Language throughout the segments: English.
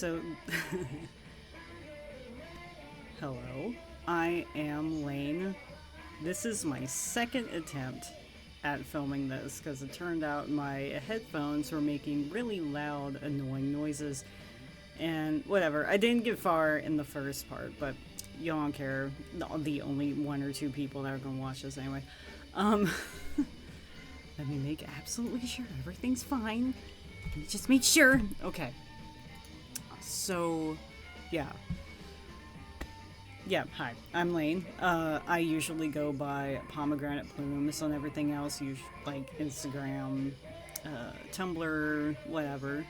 So, hello, I am Lane. This is my second attempt at filming this because it turned out my headphones were making really loud, annoying noises. And whatever, I didn't get far in the first part, but you don't care. The only one or two people that are going to watch this anyway. Let me make absolutely sure everything's fine. Just make sure. Okay. So, yeah. Yeah, hi. I'm Lane. I usually go by Pomegranate Plumes on everything else, like Instagram, Tumblr, whatever.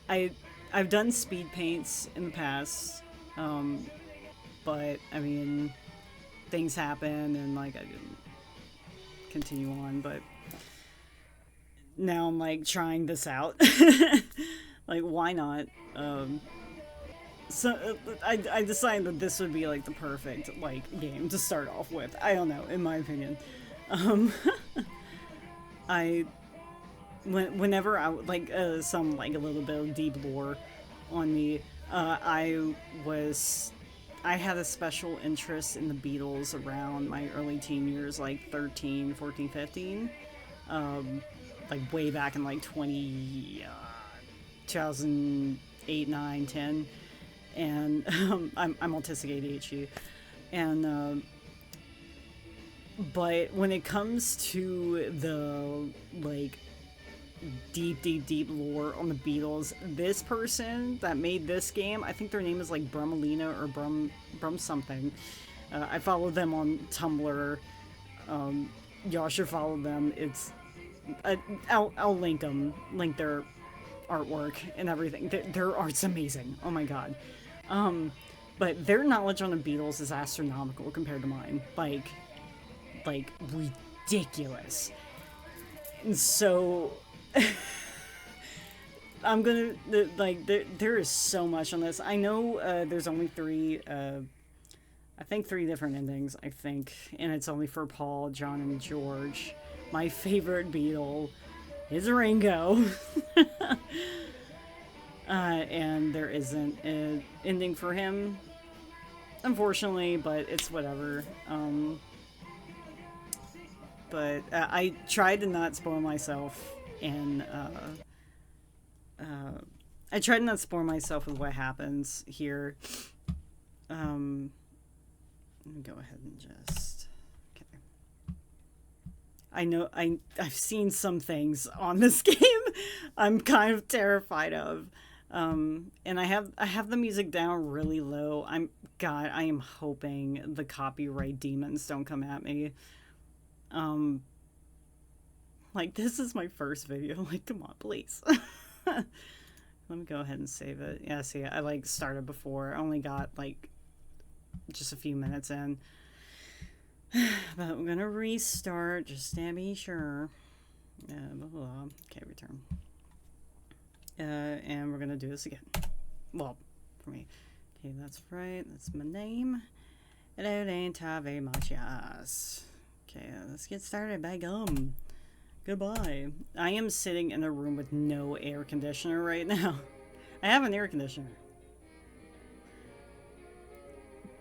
I've done speed paints in the past, but, I mean, things happen and, like, I didn't continue on, but now I'm, like, trying this out. Like, why not? So, I decided that this would be, like, the perfect, like, game to start off with. I don't know, in my opinion. Whenever I, like, some, like, a little bit of deep lore on me, I had a special interest in the Beatles around my early teen years, like 13, 14, 15. Like, way back in, like, 2008, 9, 10. And, I'm autistic ADHD. And, but when it comes to the, like, deep lore on the Beatles, this person that made this game, I think their name is like Brummelliana or Brum something. I follow them on Tumblr. Y'all should follow them. It's I'll link their artwork and everything. Their art's amazing. Oh my god. But their knowledge on the Beatles is astronomical compared to mine. Like ridiculous. And so I'm gonna, like, there is so much on this. I know there's only three different endings, I think, and it's only for Paul, John, and George. My favorite Beatle is Ringo. And there isn't an ending for him, unfortunately, but it's whatever. But I tried to not spoil myself, and I tried to not spoil myself with what happens here. Let me go ahead and just... Okay. I know I've seen some things on this game I'm kind of terrified of. And I have the music down really low. I am hoping the copyright demons don't come at me. Like, this is my first video. Like, come on, please. Let me go ahead and save it. Yeah, see, I, like, started before. I only got, like, just a few minutes in. But I'm gonna restart just to be sure. Blah, blah, blah. Okay, return. And we're gonna do this again. Well, for me. Okay, that's right. That's my name. Hello, very much, yes. Okay, let's get started. Bye, gum. Goodbye. I am sitting in a room with no air conditioner right now. I have an air conditioner.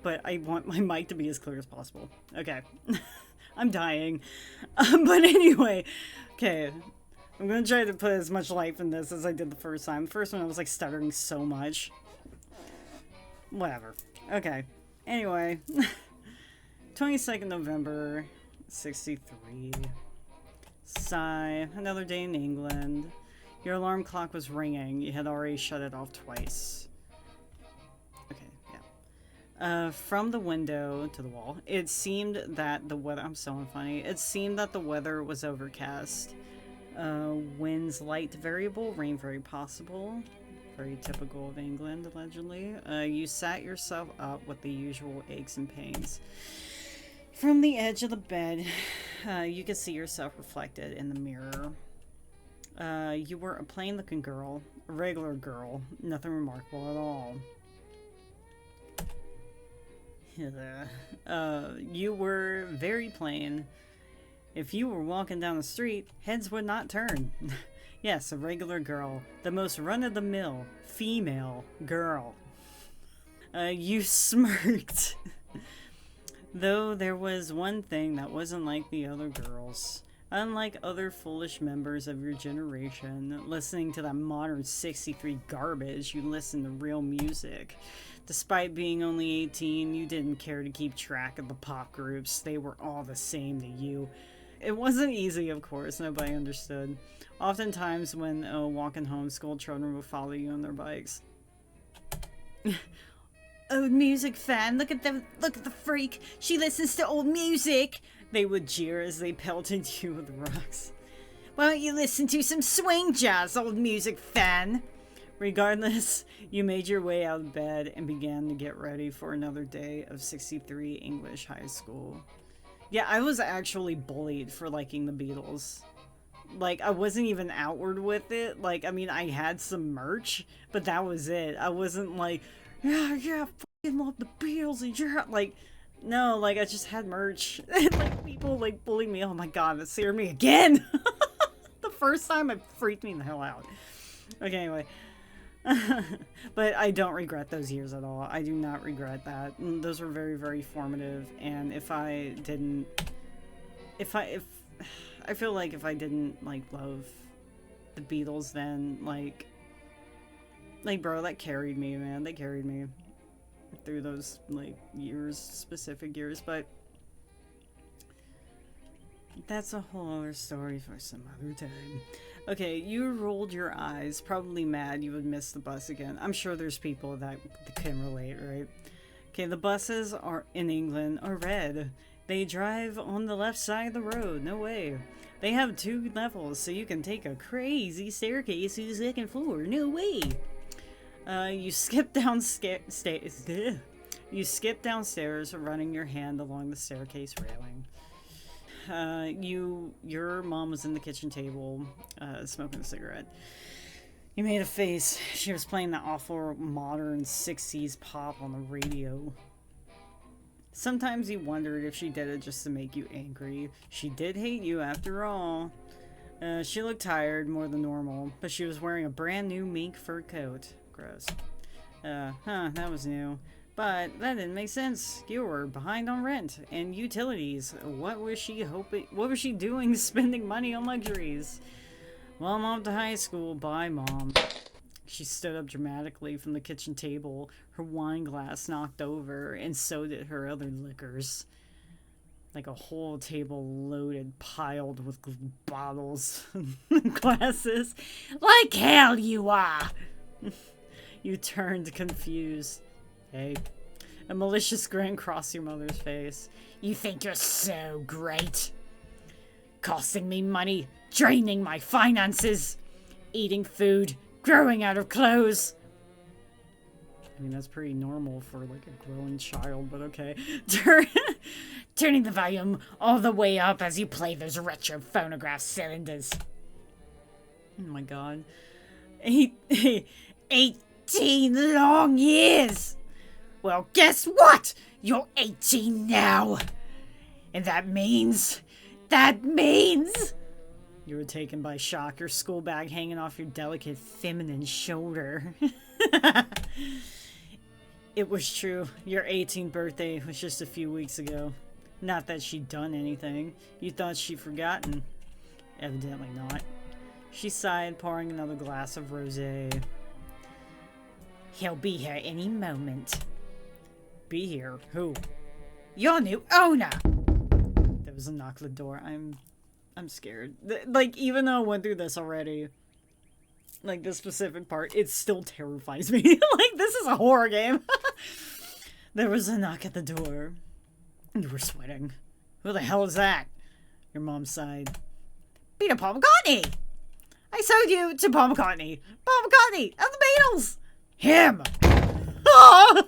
But I want my mic to be as clear as possible. Okay. I'm dying. But anyway. Okay. I'm going to try to put as much life in this as I did the first time. The first one I was like stuttering so much. Whatever. Okay. Anyway. 22nd November. 63. Sigh. Another day in England. Your alarm clock was ringing. You had already shut it off twice. Okay, yeah. From the window to the wall, it seemed that the weather... I'm so unfunny. It seemed that the weather was overcast. Winds light variable, rain very possible. Very typical of England, allegedly. You sat yourself up with the usual aches and pains. From the edge of the bed, you could see yourself reflected in the mirror. You were a plain-looking girl, a regular girl, nothing remarkable at all. You were very plain. If you were walking down the street, heads would not turn. Yes, a regular girl. The most run-of-the-mill female girl. You smirked. Though there was one thing that wasn't like the other girls. Unlike other foolish members of your generation, listening to that modern 63 garbage, you listened to real music. Despite being only 18, you didn't care to keep track of the pop groups. They were all the same to you. It wasn't easy, of course. Nobody understood. Oftentimes when walking home, school children would follow you on their bikes. Old music fan, look at the freak. She listens to old music. They would jeer as they pelted you with rocks. Why don't you listen to some swing jazz, old music fan? Regardless, you made your way out of bed and began to get ready for another day of 63 English high school. Yeah, I was actually bullied for liking the Beatles. Like, I wasn't even outward with it. Like, I mean, I had some merch, but that was it. I wasn't like, yeah, I fucking love the Beatles, and yeah, like, no, like, I just had merch. And, like, people, like, bullied me. Oh my god, that scared me again! The first time, it freaked me the hell out. Okay, anyway. But I don't regret those years at all. I do not regret that. Those were very, very formative, and if I feel like if I didn't, like, love the Beatles then, like, bro, that carried me, man. They carried me through those, like, years, specific years, but that's a whole other story for some other time. Okay, you rolled your eyes, probably mad you would miss the bus again. I'm sure there's people that can relate, right? Okay, the buses are in England are red. They drive on the left side of the road. No way. They have 2 levels, so you can take a crazy staircase to the 2nd floor. No way. You skip You skip downstairs, running your hand along the staircase railing. Your mom was in the kitchen table, smoking a cigarette. You made a face. She was playing that awful modern 60s pop on the radio. Sometimes you wondered if she did it just to make you angry. She did hate you after all. She looked tired, more than normal, but she was wearing a brand new mink fur coat. Gross. That was new. But that didn't make sense. You were behind on rent and utilities. What was she doing spending money on luxuries? Well, I'm off to high school. Bye, Mom. She stood up dramatically from the kitchen table, her wine glass knocked over, and so did her other liquors. Like a whole table loaded, piled with bottles and glasses. Like hell you are! You turned confused. Hey. A malicious grin crossed your mother's face. You think you're so great? Costing me money, draining my finances, eating food, growing out of clothes. I mean, that's pretty normal for, like, a growing child, but okay. Turning the volume all the way up as you play those retro phonograph cylinders. Oh my god. 18 long years! Well, guess what? You're 18 now! And that means... You were taken by shock, your school bag hanging off your delicate feminine shoulder. It was true. Your 18th birthday was just a few weeks ago. Not that she'd done anything. You thought she'd forgotten. Evidently not. She sighed, pouring another glass of rosé. He'll be here any moment. Be here? Who? Your new owner! There was a knock at the door. I'm scared. Like, even though I went through this already, like, this specific part, it still terrifies me. Like, this is a horror game. There was a knock at the door. You were sweating. Who the hell is that? Your mom sighed. Peter Paul McCartney! I sold you to Paul McCartney. Paul McCartney of the Beatles! Him! Oh!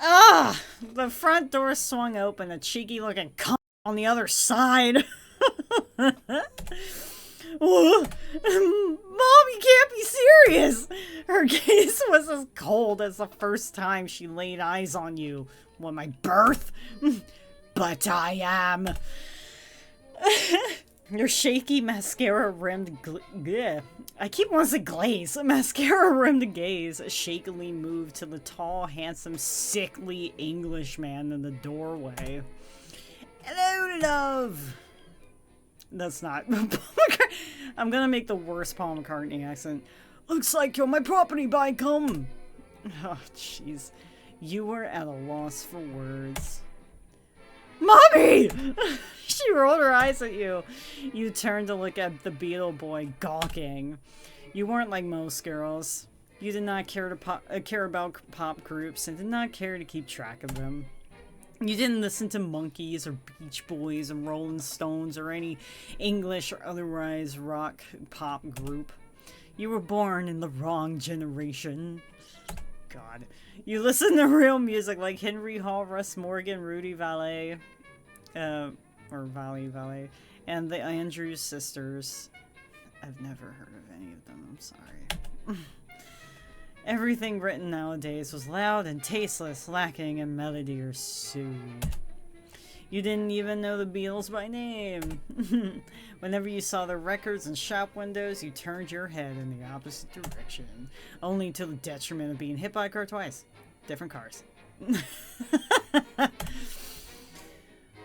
Ah! The front door swung open, a cheeky-looking cunt on the other side. Mom, you can't be serious! Her gaze was as cold as the first time she laid eyes on you. What, my birth? But I am. Your shaky mascara-rimmed I keep wanting to say glaze. Mascara-rimmed gaze shakily moved to the tall, handsome, sickly Englishman in the doorway. Hello, love! That's not... I'm gonna make the worst Paul McCartney accent. Looks like you're my property, by come! Oh, jeez. You were at a loss for words. Mommy! She rolled her eyes at you. You turned to look at the Beatle boy, gawking. You weren't like most girls. You did not care about pop groups and did not care to keep track of them. You didn't listen to Monkees or Beach Boys and Rolling Stones or any English or otherwise rock pop group. You were born in the wrong generation. God. You listen to real music like Henry Hall, Russ Morgan, Rudy Vallee, or Valet, and the Andrews Sisters. I've never heard of any of them, I'm sorry. Everything written nowadays was loud and tasteless, lacking in melody or soothe. You didn't even know the Beatles by name. Whenever you saw their records in shop windows, you turned your head in the opposite direction, only to the detriment of being hit by a car twice. Different cars.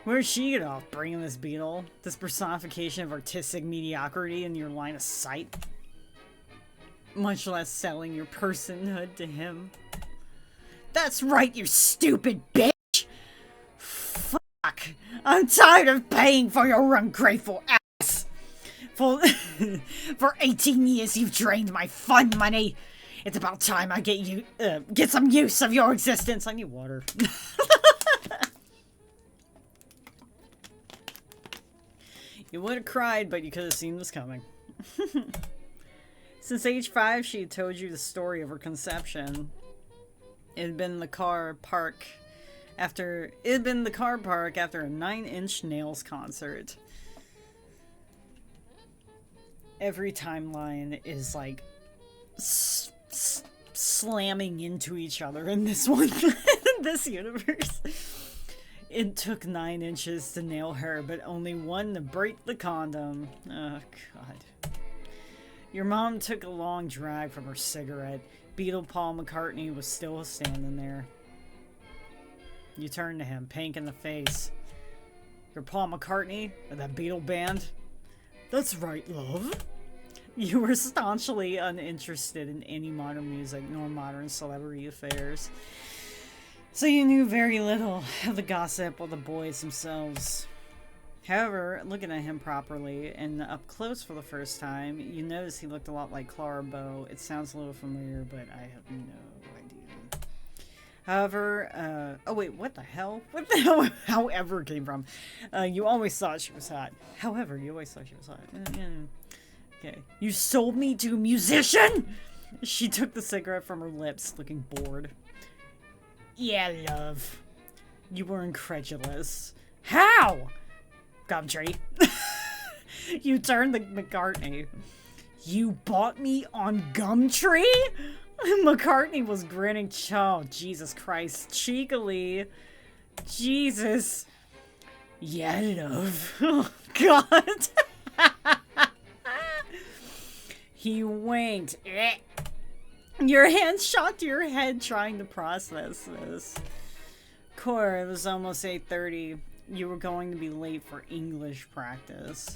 Where'd she get off bringing this Beatle? This personification of artistic mediocrity in your line of sight? Much less selling your personhood to him. That's right, you stupid bitch! Fuck! I'm tired of paying for your ungrateful ass! For 18 years you've drained my fun money! It's about time I get some use of your existence! I need water. You would have cried, but you could have seen this coming. Since age 5, she had told you the story of her conception. It had been the car park after a 9 Inch Nails concert. Every timeline is like slamming into each other in this one, in this universe. It took 9 inches to nail her, but only 1 to break the condom. Oh, God. Your mom took a long drag from her cigarette. Beatle Paul McCartney was still standing there. You turned to him, pink in the face. You're Paul McCartney of that Beatle band? That's right, love. You were staunchly uninterested in any modern music nor modern celebrity affairs. So you knew very little of the gossip of the boys themselves. However, looking at him properly and up close for the first time, you notice he looked a lot like Clara Bow. It sounds a little familiar, but I have no idea. However, oh wait, what the hell? What the hell? However came from. You always thought she was hot. However, you always thought she was hot. Okay. You sold me to a musician? She took the cigarette from her lips, looking bored. Yeah, love. You were incredulous. How? Gumtree. You turned to McCartney. You bought me on Gumtree? McCartney was grinning. Oh, Jesus Christ. Cheekily. Jesus. Yeah, love. Oh, God. He winked. Your hand shot to your head trying to process this. Cora, it was almost 8:30. You were going to be late for English practice.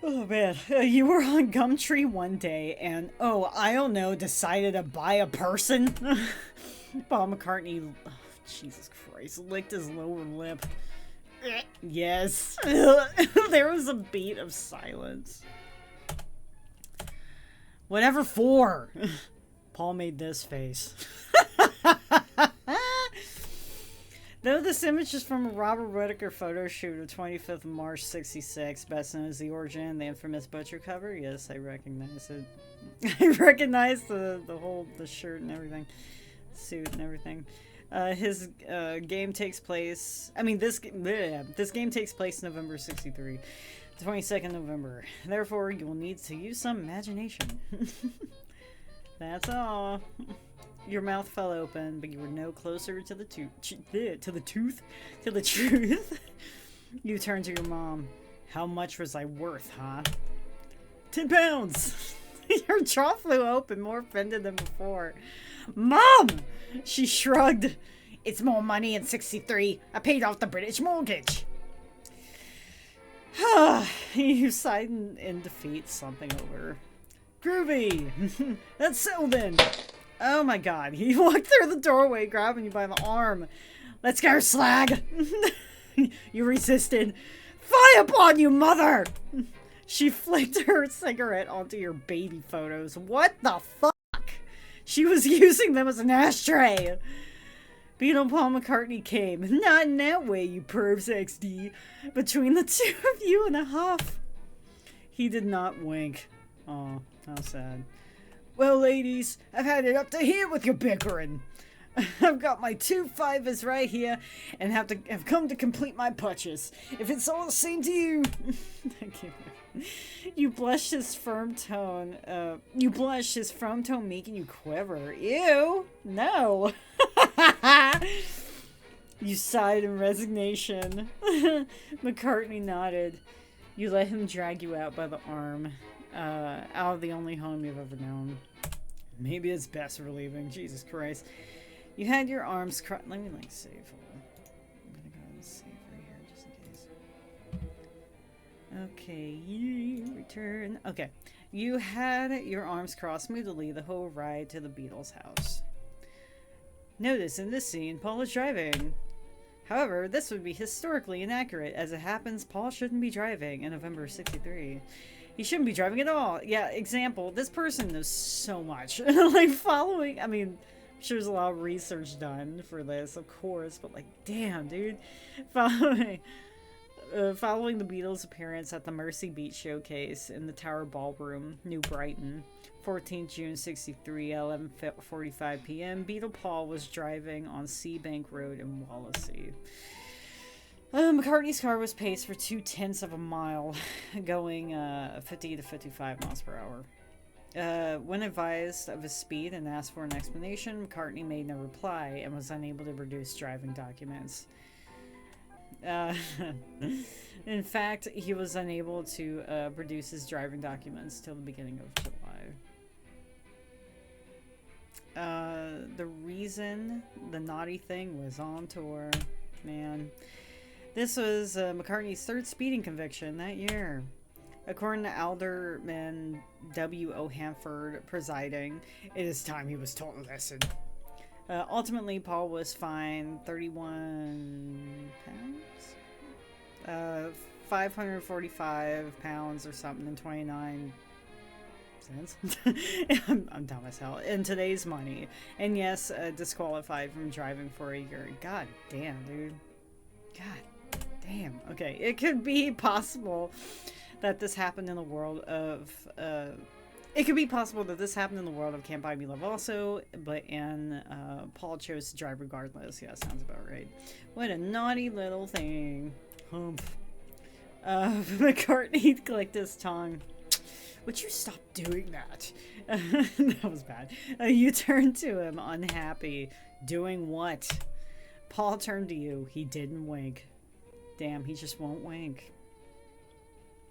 Oh man, you were on Gumtree one day and, oh, I don't know, decided to buy a person? Paul McCartney, oh, Jesus Christ, licked his lower lip. Yes. There was a beat of silence. Whatever for? Paul made this face. Though this image is from a Robert Whittaker photo shoot of 25th of March 66, best known as the origin and the infamous butcher cover, yes, I recognize it. I recognize the shirt and everything. Suit and everything. His game takes place... I mean, this game takes place November 63. 22nd November. Therefore, you will need to use some imagination. That's all. Your mouth fell open, but you were no closer to the truth. You turned to your mom. How much was I worth, huh? 10 pounds! Your jaw flew open, more offended than before. Mom! She shrugged. It's more money in 63. I paid off the British mortgage. You sighed in defeat, slumping over. Groovy! That's settled then. Oh my god. He walked through the doorway, grabbing you by the arm. Let's go, slag! You resisted. Fie upon you, mother! She flicked her cigarette onto your baby photos. What the fuck? She was using them as an ashtray. Beatle Paul McCartney came. Not in that way, you pervs, XD. Between the two of you in a huff. He did not wink. Oh, how sad. Well, ladies, I've had it up to here with your bickering. I've got my 2 fivers right here and have come to complete my purchase. If it's all the same to you. Thank you. You blushed his firm tone. Making you quiver. Ew. No. You sighed in resignation. McCartney nodded. You let him drag you out by the arm. Out of the only home you've ever known. Maybe it's best we're leaving. Jesus Christ. You had your arms crossed. Let me save. Hold on. I'm gonna go and save right here just in case. Okay, you return. Okay. You had your arms crossed moodily the whole ride to the Beatles' house. Notice in this scene, Paul is driving. However, this would be historically inaccurate. As it happens, Paul shouldn't be driving in November 63. He shouldn't be driving at all. Yeah, example, this person knows so much. Following, I mean, I'm sure there's a lot of research done for this, of course, but damn, dude. Following the Beatles' appearance at the Mercy Beach Showcase in the Tower Ballroom, New Brighton, 14th June 63 at 11:45 p.m., Beatle Paul was driving on Seabank Road in Wallasey. McCartney's car was paced for 0.2 of a mile, going 50 to 55 miles per hour. When advised of his speed and asked for an explanation, McCartney made no reply and was unable to produce driving documents. In fact, he was unable to produce his driving documents till the beginning of July. The reason the naughty thing was on tour, man. This was McCartney's 3rd speeding conviction that year. According to Alderman W.O. Hanford presiding, it is time he was taught a lesson. Ultimately, Paul was fined 31 pounds? 545 pounds or something and 29 cents. I'm dumb as hell. In today's money. And yes, disqualified from driving for a year. God damn, dude. God damn. Okay, it could be possible that this happened in the world of Can't Buy Me Love also, Paul chose to drive regardless. Yeah, sounds about right. What a naughty little thing. Humph. McCartney clicked his tongue. Would you stop doing that? That was bad. You turned to him, unhappy. Doing what? Paul turned to you. He didn't wink. Damn, he just won't wink.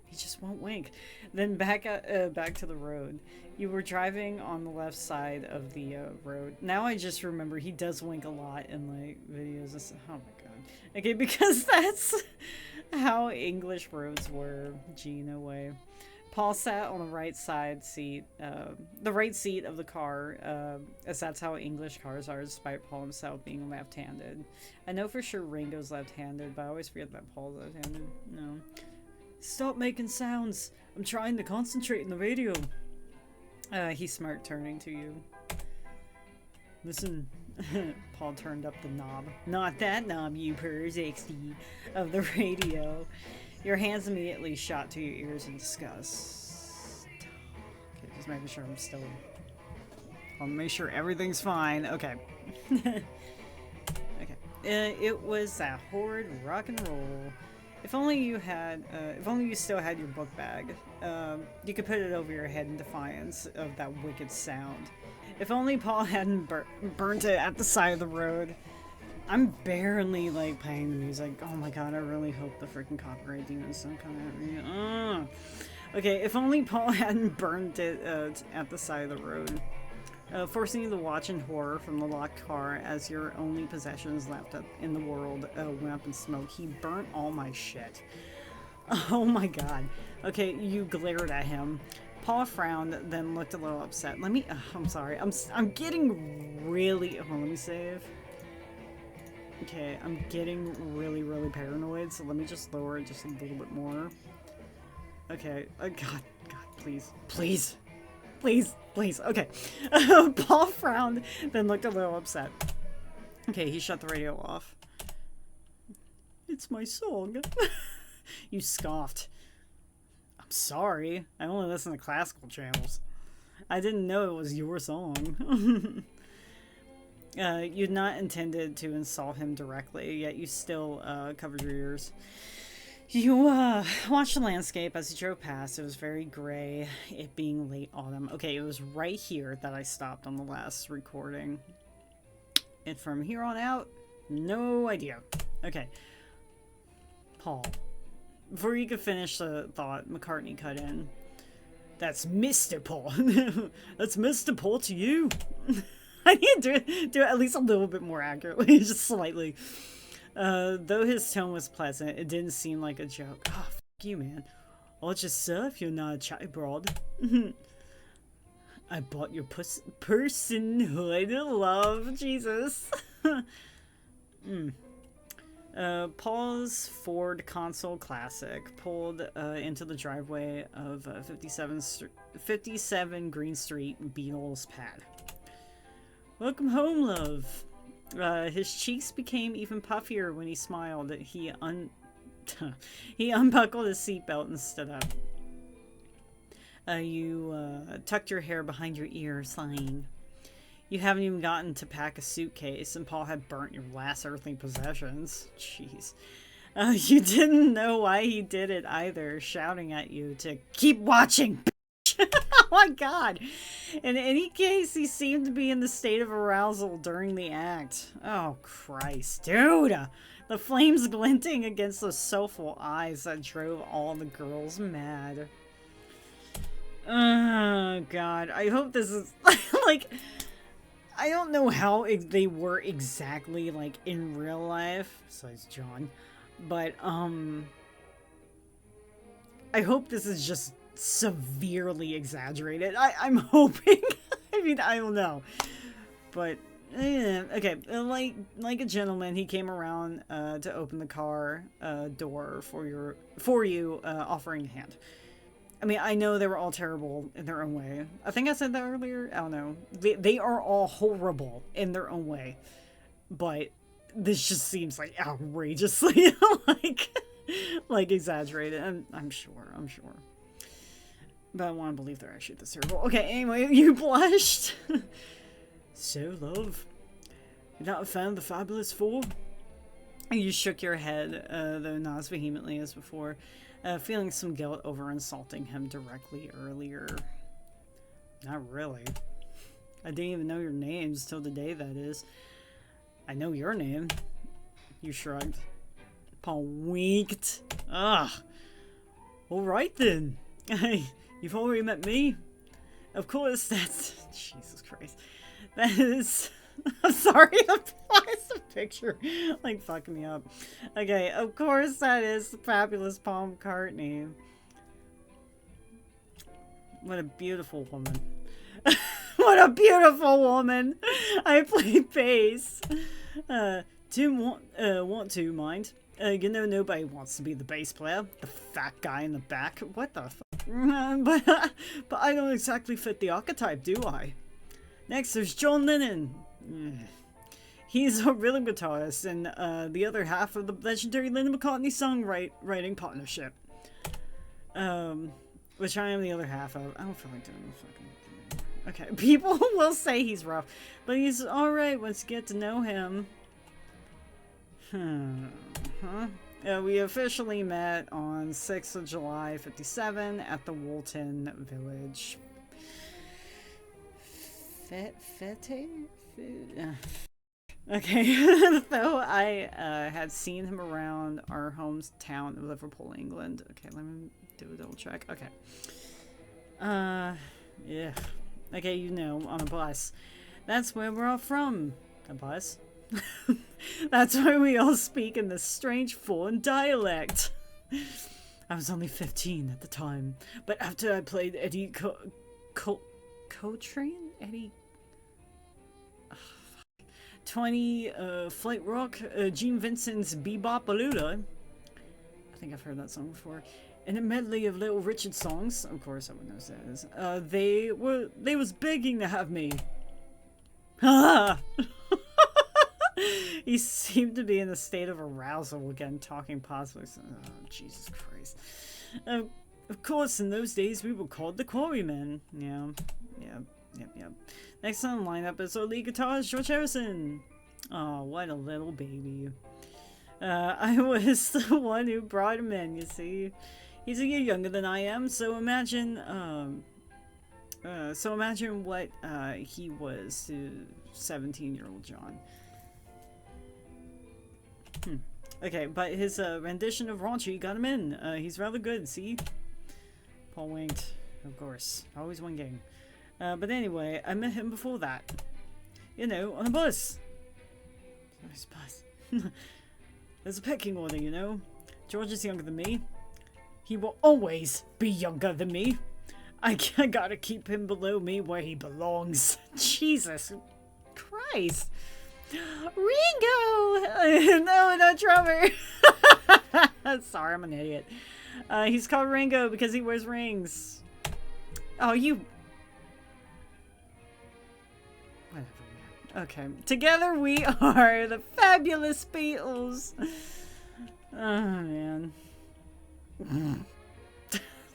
He just won't wink. Then back to the road. You were driving on the left side of the road. Now I just remember he does wink a lot in videos. Oh my god. Okay, because that's how English roads were. Gee, no way. Paul sat on the right side seat, the right seat of the car, as that's how English cars are, despite Paul himself being left-handed. I know for sure Ringo's left-handed, but I always forget that Paul's left-handed. No. Stop making sounds. I'm trying to concentrate in the radio. He smirked, turning to you. Listen. Paul turned up the knob. Not that knob, you pervs, XD, of the radio. Your hands immediately shot to your ears in disgust. Okay, just making sure I'm still... I'll make sure everything's fine. Okay. Okay. It was that horrid rock and roll. If only you had, if only you still had your book bag. You could put it over your head in defiance of that wicked sound. If only Paul hadn't burnt it at the side of the road. I'm barely, like, playing the music. Oh my god, I really hope the freaking copyright demons don't come at me. Okay, if only Paul hadn't burned it at the side of the road. Forcing you to watch in horror from the locked car as your only possessions left in the world went up in smoke. He burnt all my shit. Oh my god. Okay, you glared at him. Paul frowned, then looked a little upset. Let me... I'm sorry. I'm getting really... Oh, let me save. Okay, I'm getting really, really paranoid, so let me just lower it just a little bit more. Okay. God, please. Please. Please. Please. Okay. Paul frowned, then looked a little upset. Okay, he shut the radio off. It's my song. You scoffed. I'm sorry. I only listen to classical channels. I didn't know it was your song. You'd not intended to insult him directly, yet you still covered your ears. You watched the landscape as he drove past. It was very gray, it being late autumn. Okay, it was right here that I stopped on the last recording. And from here on out, no idea. Okay. Paul. Before you could finish the thought, McCartney cut in. That's Mr. Paul. That's Mr. Paul to you. I need to do it at least a little bit more accurately, just slightly. Though his tone was pleasant, it didn't seem like a joke. Oh, f you, man. I'll just serve you're not a chatty broad. I bought your personhood love, Jesus. Paul's Ford Console Classic pulled into the driveway of 57 Green Street, Beatles pad. Welcome home, love. His cheeks became even puffier when he smiled. He unbuckled his seatbelt and stood up. You tucked your hair behind your ear, sighing. You haven't even gotten to pack a suitcase, and Paul had burnt your last earthly possessions. Jeez. You didn't know why he did it either, shouting at you to keep watching. Oh my god. In any case, he seemed to be in the state of arousal during the act. Oh Christ, dude! The flames glinting against those soulful eyes that drove all the girls mad. Oh god, I hope this is like, I don't know how they were exactly like in real life, besides John, but I hope this is just severely exaggerated. I'm hoping. I mean, I don't know, but okay. Like a gentleman, he came around to open the car door for you, offering a hand. I mean, I know they were all terrible in their own way. I think I said that earlier. I don't know. They are all horrible in their own way, but this just seems like outrageously like exaggerated. I'm sure. But I want to believe they're actually this terrible. Okay, anyway, you blushed. So, love, you're not a fan of the Fabulous Four? You shook your head, though not as vehemently as before, feeling some guilt over insulting him directly earlier. Not really. I didn't even know your names till today, that is. I know your name. You shrugged. Paul winked. Ugh. Alright then. You've already met me. Of course, that's... Jesus Christ. That is... I'm sorry, why is the picture like fucking me up? Okay, of course that is the fabulous Paul McCartney. What a beautiful woman. What a beautiful woman. I play bass. Didn't want to, mind. You know, nobody wants to be the bass player. The fat guy in the back. What the fuck? But I don't exactly fit the archetype, do I? Next, there's John Lennon. He's a rhythm guitarist and the other half of the legendary Lennon-McCartney songwriting partnership. Which I am the other half of. I don't feel like doing the fucking thing. Okay, people will say he's rough, but he's alright once you get to know him. We officially met on 6th of July, 57 at the Woolton Village. Fete? Okay, though I had seen him around our hometown of Liverpool, England. Okay, let me do a double check. Okay. Yeah. Okay, you know, on a bus. That's where we're all from. A bus? That's why we all speak in this strange foreign dialect. I was only 15 at the time, but after I played Eddie Coltrane? Eddie... 20, Flight Rock, Gene Vincent's Bebop Balula. I think I've heard that song before. And a medley of Little Richard songs. Of course, everyone knows that is. They was begging to have me. Ah! He seemed to be in a state of arousal again, talking positively. Oh, Jesus Christ. Of course, in those days, we were called the Quarrymen. Yeah. Yep. Next on the lineup is our lead guitarist, George Harrison. Oh, what a little baby. I was the one who brought him in, you see. He's a year younger than I am, so imagine what he was to 17-year-old John. Okay, but his rendition of Raunchy got him in. He's rather good, see? Paul winked. Of course. Always winking. But anyway, I met him before that. You know, on a bus. Nice bus. There's a pecking order, you know. George is younger than me. He will always be younger than me. I gotta keep him below me where he belongs. Jesus Christ. Ringo! No, drummer. Sorry, I'm an idiot. He's called Ringo because he wears rings. Oh, you... Whatever. Okay. Together we are the fabulous Beatles. Oh, man.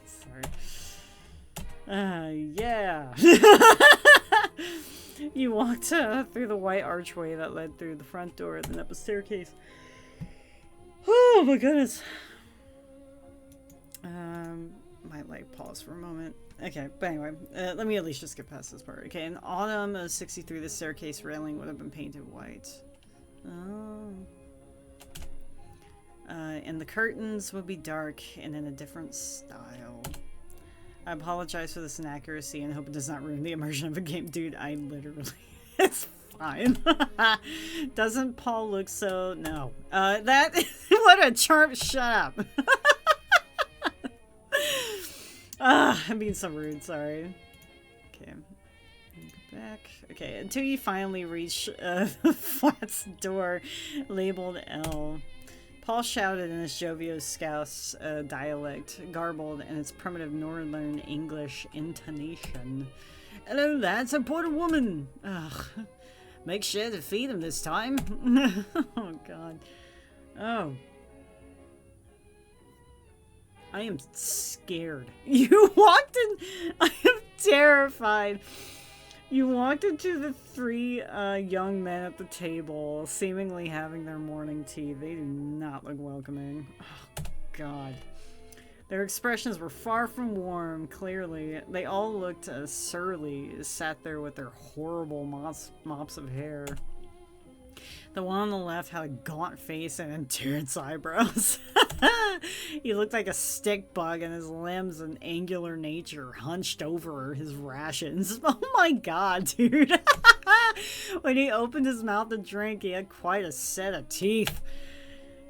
Sorry. Yeah. You walked through the white archway that led through the front door, then up a staircase. Oh my goodness. Might like pause for a moment. Okay, but anyway, let me at least just get past this part. Okay, in autumn of 63, the staircase railing would have been painted white. Oh. And the curtains would be dark and in a different style. I apologize for this inaccuracy and hope it does not ruin the immersion of a game. Dude, I literally... It's fine. Doesn't Paul look so... No. That... What a charm... Shut up. I'm being so rude, sorry. Okay. Go back. Okay, until you finally reach the flat's door labeled L. Paul shouted in his jovial Scouse dialect, garbled in its primitive northern English intonation. Hello, lads, I brought a woman. Ugh. Make sure to feed him this time. Oh, God. Oh. I am scared. You walked in... I am terrified. You walked into the three young men at the table, seemingly having their morning tea. They do not look welcoming. Oh, God. Their expressions were far from warm, clearly. They all looked surly, sat there with their horrible mops of hair. The one on the left had a gaunt face and intense eyebrows. He looked like a stick bug, and his limbs an angular nature hunched over his rations. Oh my God, dude. When he opened his mouth to drink, he had quite a set of teeth.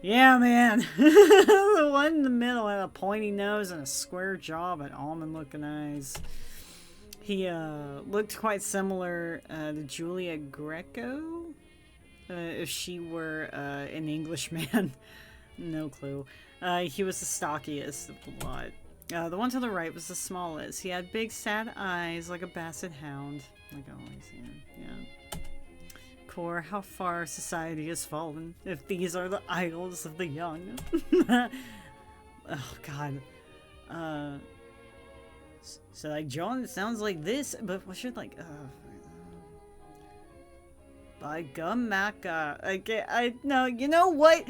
Yeah, man. The one in the middle had a pointy nose and a square jaw but almond-looking eyes. He looked quite similar to Julia Greco. If she were an Englishman. No clue. He was the stockiest of the lot. The one to the right was the smallest. He had big sad eyes like a basset hound. Like always, yeah. Core, how far society has fallen, if these are the idols of the young. Oh, God. So, like, John, it sounds like this, but what should, like, by gum, Maca. No, you know what?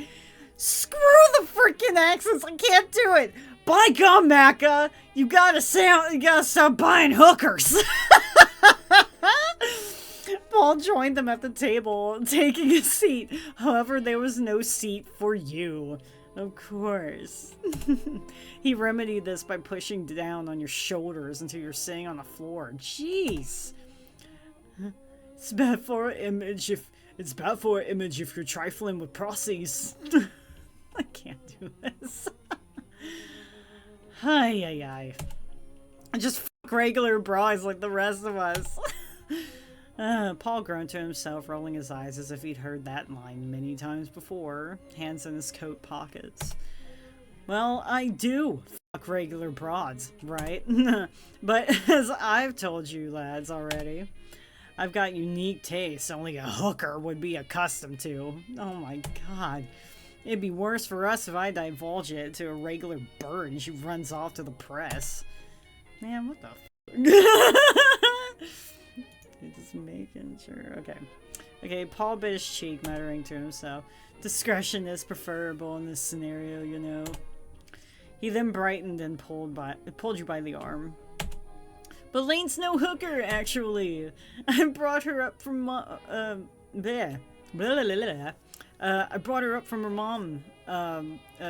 Screw the freaking accents. I can't do it. By gum, Macca, you gotta stop buying hookers. Paul joined them at the table, taking a seat. However, there was no seat for you. Of course. He remedied this by pushing down on your shoulders until you're sitting on the floor. Jeez. It's bad for an image if you're trifling with prossies. I can't do this. Ay. Just fuck regular bras like the rest of us. Paul groaned to himself, rolling his eyes as if he'd heard that line many times before, hands in his coat pockets. Well, I do fuck regular broads, right? But as I've told you lads already, I've got unique tastes only a hooker would be accustomed to. Oh my god. It'd be worse for us if I divulge it to a regular bird and she runs off to the press. Man, what the f- Just making sure. Okay, Paul bit his cheek, muttering to himself. Discretion is preferable in this scenario, you know. He then brightened and pulled you by the arm. But Lane's no hooker, actually. I brought her up from I brought her up from her mom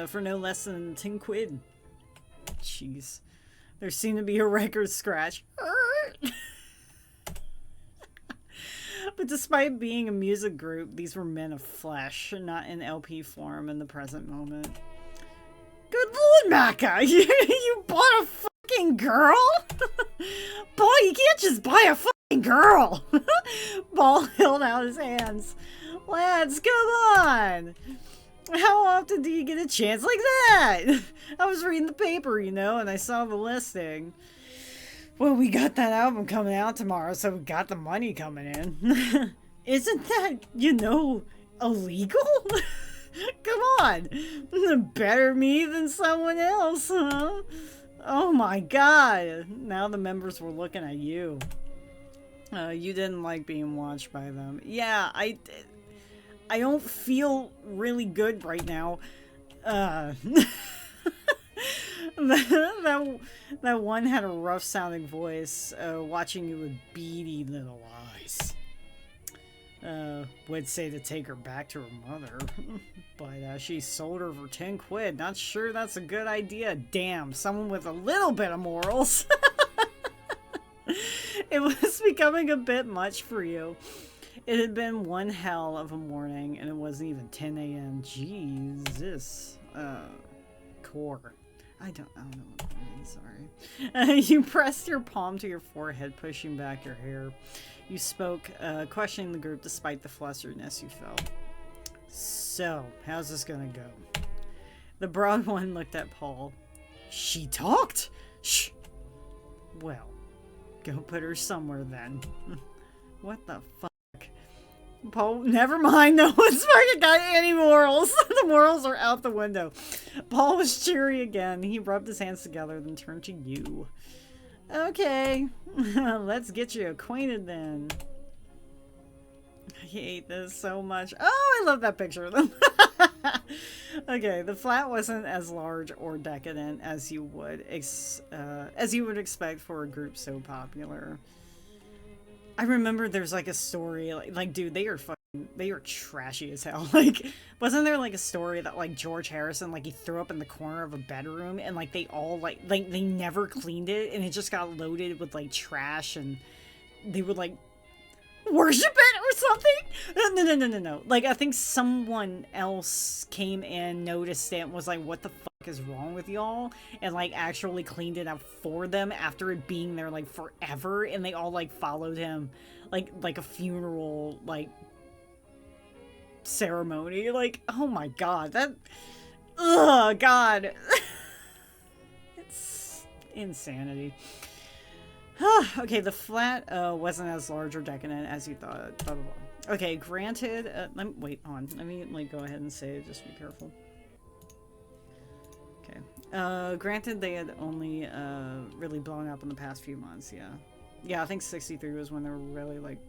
for no less than 10 quid. Jeez. There seemed to be a record scratch. But despite being a music group, these were men of flesh, not in LP form in the present moment. Good lord, Macca! You bought a fucking girl? Boy, you can't just buy a fucking girl! Paul held out his hands. Lads, come on! How often do you get a chance like that? I was reading the paper, you know, and I saw the listing. Well, we got that album coming out tomorrow, so we got the money coming in. Isn't that, you know, illegal? Come on. Better me than someone else, huh? Oh my god. Now the members were looking at you. You didn't like being watched by them. Yeah, I don't feel really good right now. That one had a rough sounding voice, watching you with beady little eyes. Would say to take her back to her mother, but she sold her for 10 quid. Not sure that's a good idea. Damn, someone with a little bit of morals. It was becoming a bit much for you. It had been one hell of a morning, and it wasn't even 10 a.m. Jesus. Core. I don't know what that means, sorry. You pressed your palm to your forehead, pushing back your hair. You spoke, questioning the group despite the flusteredness you felt. So, how's this gonna go? The broad one looked at Paul. She talked? Shh. Well, go put her somewhere then. What the fuck? Paul, never mind, no one's fucking got any morals. The morals are out the window. Paul was cheery again. He rubbed his hands together, then turned to you. Okay, let's get you acquainted then. I hate this so much. Oh, I love that picture of them. Okay, the flat wasn't as large or decadent as you would expect for a group so popular. I remember there's like a story, like dude, they are trashy as hell. Like, wasn't there like a story that like George Harrison, like he threw up in the corner of a bedroom and like they all like they never cleaned it and it just got loaded with like trash and they would like worship it or something? No. Like, I think someone else came in, noticed it, and was like, what the fuck is wrong with y'all? And, like, actually cleaned it up for them after it being there, like, forever. And they all, like, followed him, like a funeral, like, ceremony. Like, oh my god, that... Ugh, god. It's insanity. Okay, the flat wasn't as large or decadent as you thought. Blah, blah, blah. Okay, granted. Wait on. Let me like go ahead and say, just be careful. Okay. Granted, they had only really blown up in the past few months. Yeah, I think '63 was when they were really like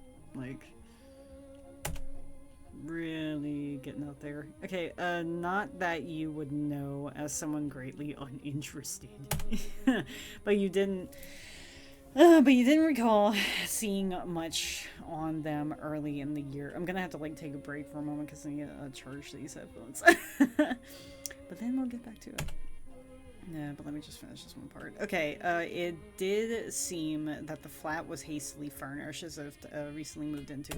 really getting out there. Okay, not that you would know as someone greatly uninterested. But you didn't recall seeing much on them early in the year. I'm gonna have to like take a break for a moment because I need to charge these headphones. But then we'll get back to it. Yeah, but let me just finish this one part. Okay, it did seem that the flat was hastily furnished as if recently moved into.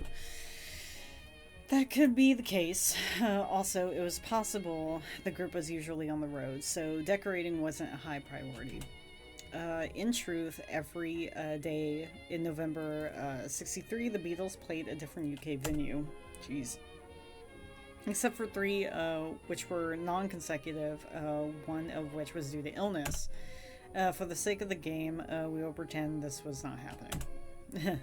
That could be the case. Also, it was possible the group was usually on the road, so decorating wasn't a high priority. In truth, every day in November '63, the Beatles played a different UK venue. Jeez. Except for 3, which were non-consecutive, one of which was due to illness. For the sake of the game, we will pretend this was not happening.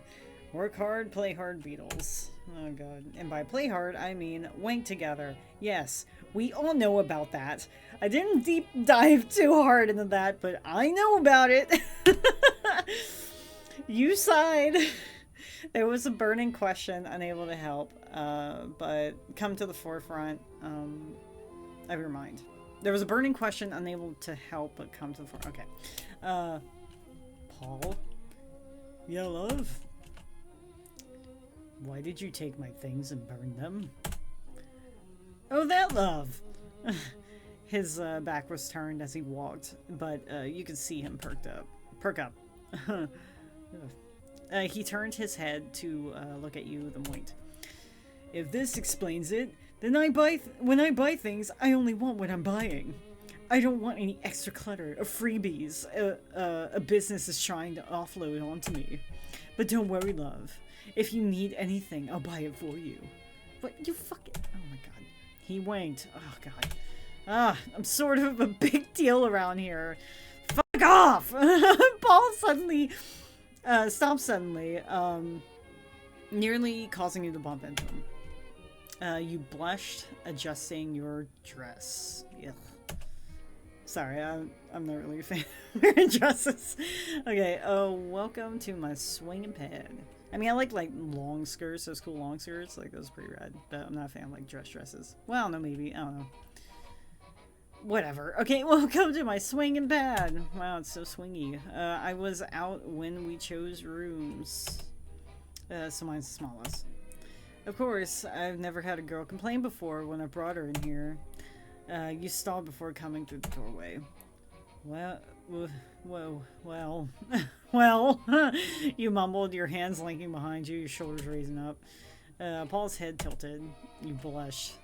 Work hard, play hard, Beatles. Oh god. And by play hard, I mean wank together. Yes, we all know about that. I didn't deep dive too hard into that, but I know about it. You sighed. There was a burning question, unable to help, but come to the forefront of your mind. There was a burning question, unable to help, but come to the forefront. Okay. Paul? Yeah, love? Why did you take my things and burn them? Oh, that love! His back was turned as he walked, but you could see him perk up. He turned his head to look at you, then winked. If this explains it, then when I buy things, I only want what I'm buying. I don't want any extra clutter or freebies a business is trying to offload onto me. But don't worry, love. If you need anything, I'll buy it for you. But you fucking... Oh my god. He winked. Oh god. I'm sort of a big deal around here. Fuck off! Paul suddenly... stopped suddenly, nearly causing you to bump into him. You blushed, adjusting your dress. Ugh. Sorry, I'm not really a fan of wearing dresses. Okay, welcome to my swinging pad. I mean, I like long skirts, those cool long skirts, like those are pretty rad, but I'm not a fan of like dresses. Well, no, maybe, I don't know. Whatever. Okay, welcome to my swinging pad. Wow, it's so swingy. I was out when we chose rooms. So mine's the smallest. Of course, I've never had a girl complain before when I brought her in here. You stalled before coming through the doorway. Well, you mumbled, your hands linking behind you, your shoulders raising up. Paul's head tilted. You blushed.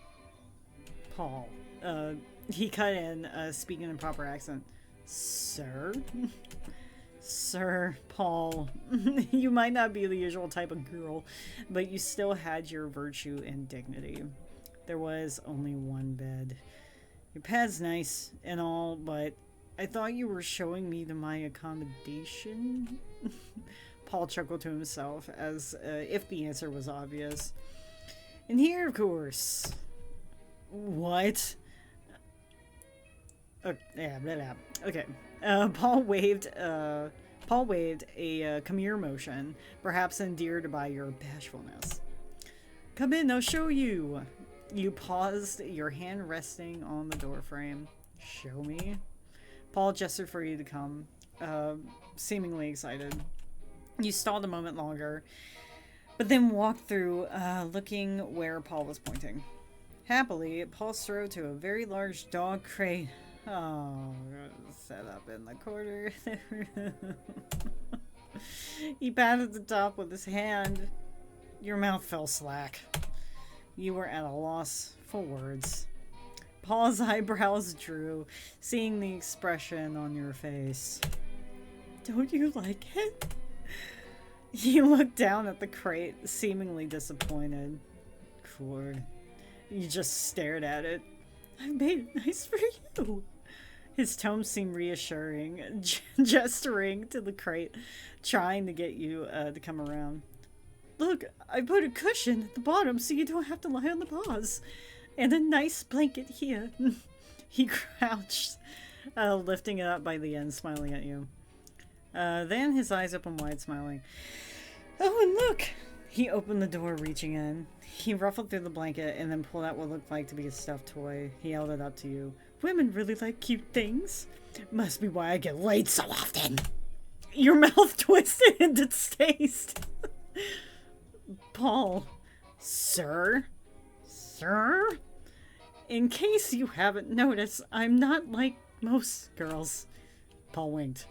Paul. He cut in, speaking in proper accent. Sir? Sir, Paul. You might not be the usual type of girl, but you still had your virtue and dignity. There was only one bed. Your pad's nice and all, but I thought you were showing me to my accommodation? Paul chuckled to himself, as if the answer was obvious. And here, of course. What? Yeah, blah, blah. Okay. Paul waved a come here motion, perhaps endeared by your bashfulness. Come in, I'll show you. You paused, your hand resting on the doorframe. Show me? Paul gestured for you to come, seemingly excited. You stalled a moment longer, but then walked through, looking where Paul was pointing. Happily, Paul strode to a very large dog crate. Oh, set up in the corner. He patted the top with his hand. Your mouth fell slack. You were at a loss for words. Paul's eyebrows drew, seeing the expression on your face. Don't you like it? You looked down at the crate, seemingly disappointed. Cord. You just stared at it. I made it nice for you. His tone seemed reassuring, gesturing to the crate, trying to get you to come around. Look, I put a cushion at the bottom so you don't have to lie on the paws. And a nice blanket here. He crouched, lifting it up by the end, smiling at you. Then his eyes opened wide, smiling. Oh, and look! He opened the door, reaching in. He ruffled through the blanket and then pulled out what looked like to be a stuffed toy. He held it up to you. Women really like cute things. Must be why I get laid so often. Your mouth twisted in distaste. Paul. Sir? Sir? In case you haven't noticed, I'm not like most girls. Paul winked.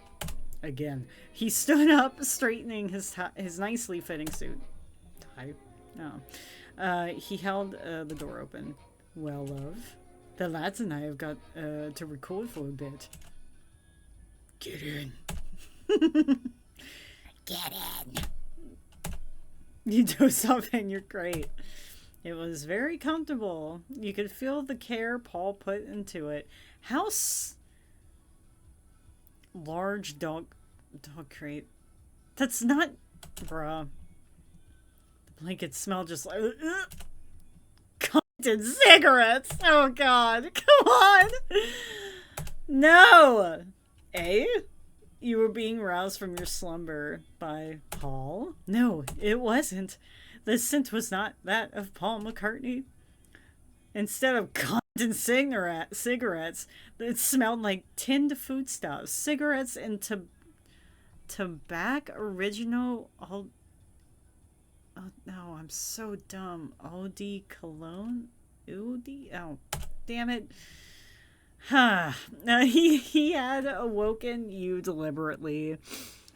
Again. He stood up, straightening his nicely fitting suit. Tie? No. He held the door open. Well, love, the lads and I have got to record for a bit. Get in. Get in. You dozed off in your crate. It was very comfortable. You could feel the care Paul put into it. How large dog crate. That's not... Bruh. The blanket smelled just like... Content cigarettes! Oh god. Come on! No! Eh? You were being roused from your slumber by Paul? No, it wasn't. The scent was not that of Paul McCartney. Instead of content cigarettes, it smelled like tinned foodstuffs. Cigarettes and tobacco original... Oh no, I'm so dumb. Eau de cologne? Oudi? Oh, damn it. Huh. He had awoken you deliberately,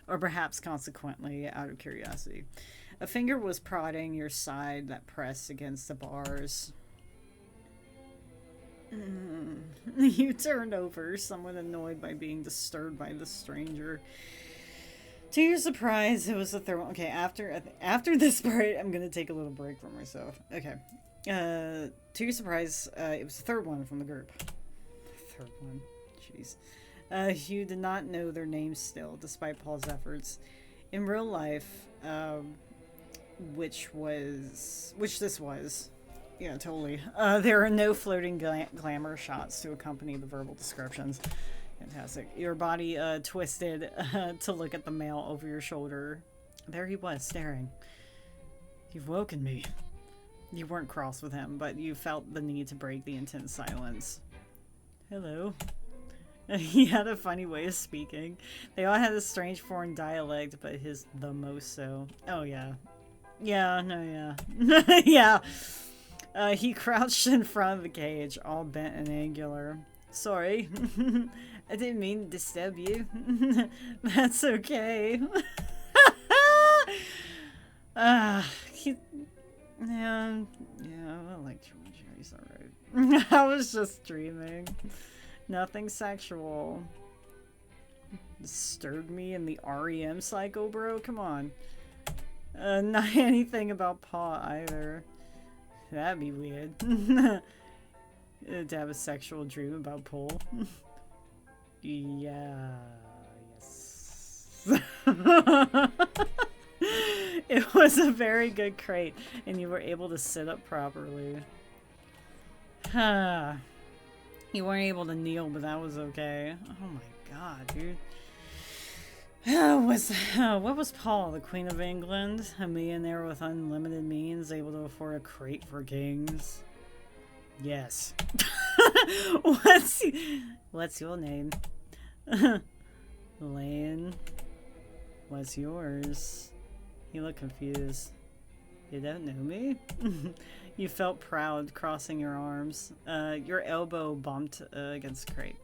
or perhaps consequently, out of curiosity. A finger was prodding your side that pressed against the bars. You turned over, somewhat annoyed by being disturbed by the stranger. To your surprise, it was the third one. Okay, after this part, I'm gonna take a little break for myself. Okay. To your surprise, it was the third one from the group. Third one. Jeez. You did not know their names still, despite Paul's efforts. In real life, which this was. Yeah, totally. There are no floating glamour shots to accompany the verbal descriptions. Fantastic. Your body twisted to look at the male over your shoulder. There he was, staring. You've woken me. You weren't cross with him, but you felt the need to break the intense silence. Hello. He had a funny way of speaking. They all had a strange foreign dialect, but his the most so. Oh, yeah. Yeah, no, yeah. Yeah. He crouched in front of the cage, all bent and angular. Sorry. I didn't mean to disturb you. That's okay. Yeah, I like Jerry's alright. I was just dreaming. Nothing sexual. Disturbed me in the REM cycle, bro? Come on. Not anything about Paw either. That'd be weird. To have a sexual dream about Paul. Yeah. Yes. It was a very good crate, and you were able to sit up properly. You weren't able to kneel, but that was okay. Oh my god, dude. What was Paul, the Queen of England? A millionaire with unlimited means, able to afford a crate for kings? Yes. What's your name? Lane. What's yours? You look confused. You don't know me? You felt proud, crossing your arms. Your elbow bumped against the crate.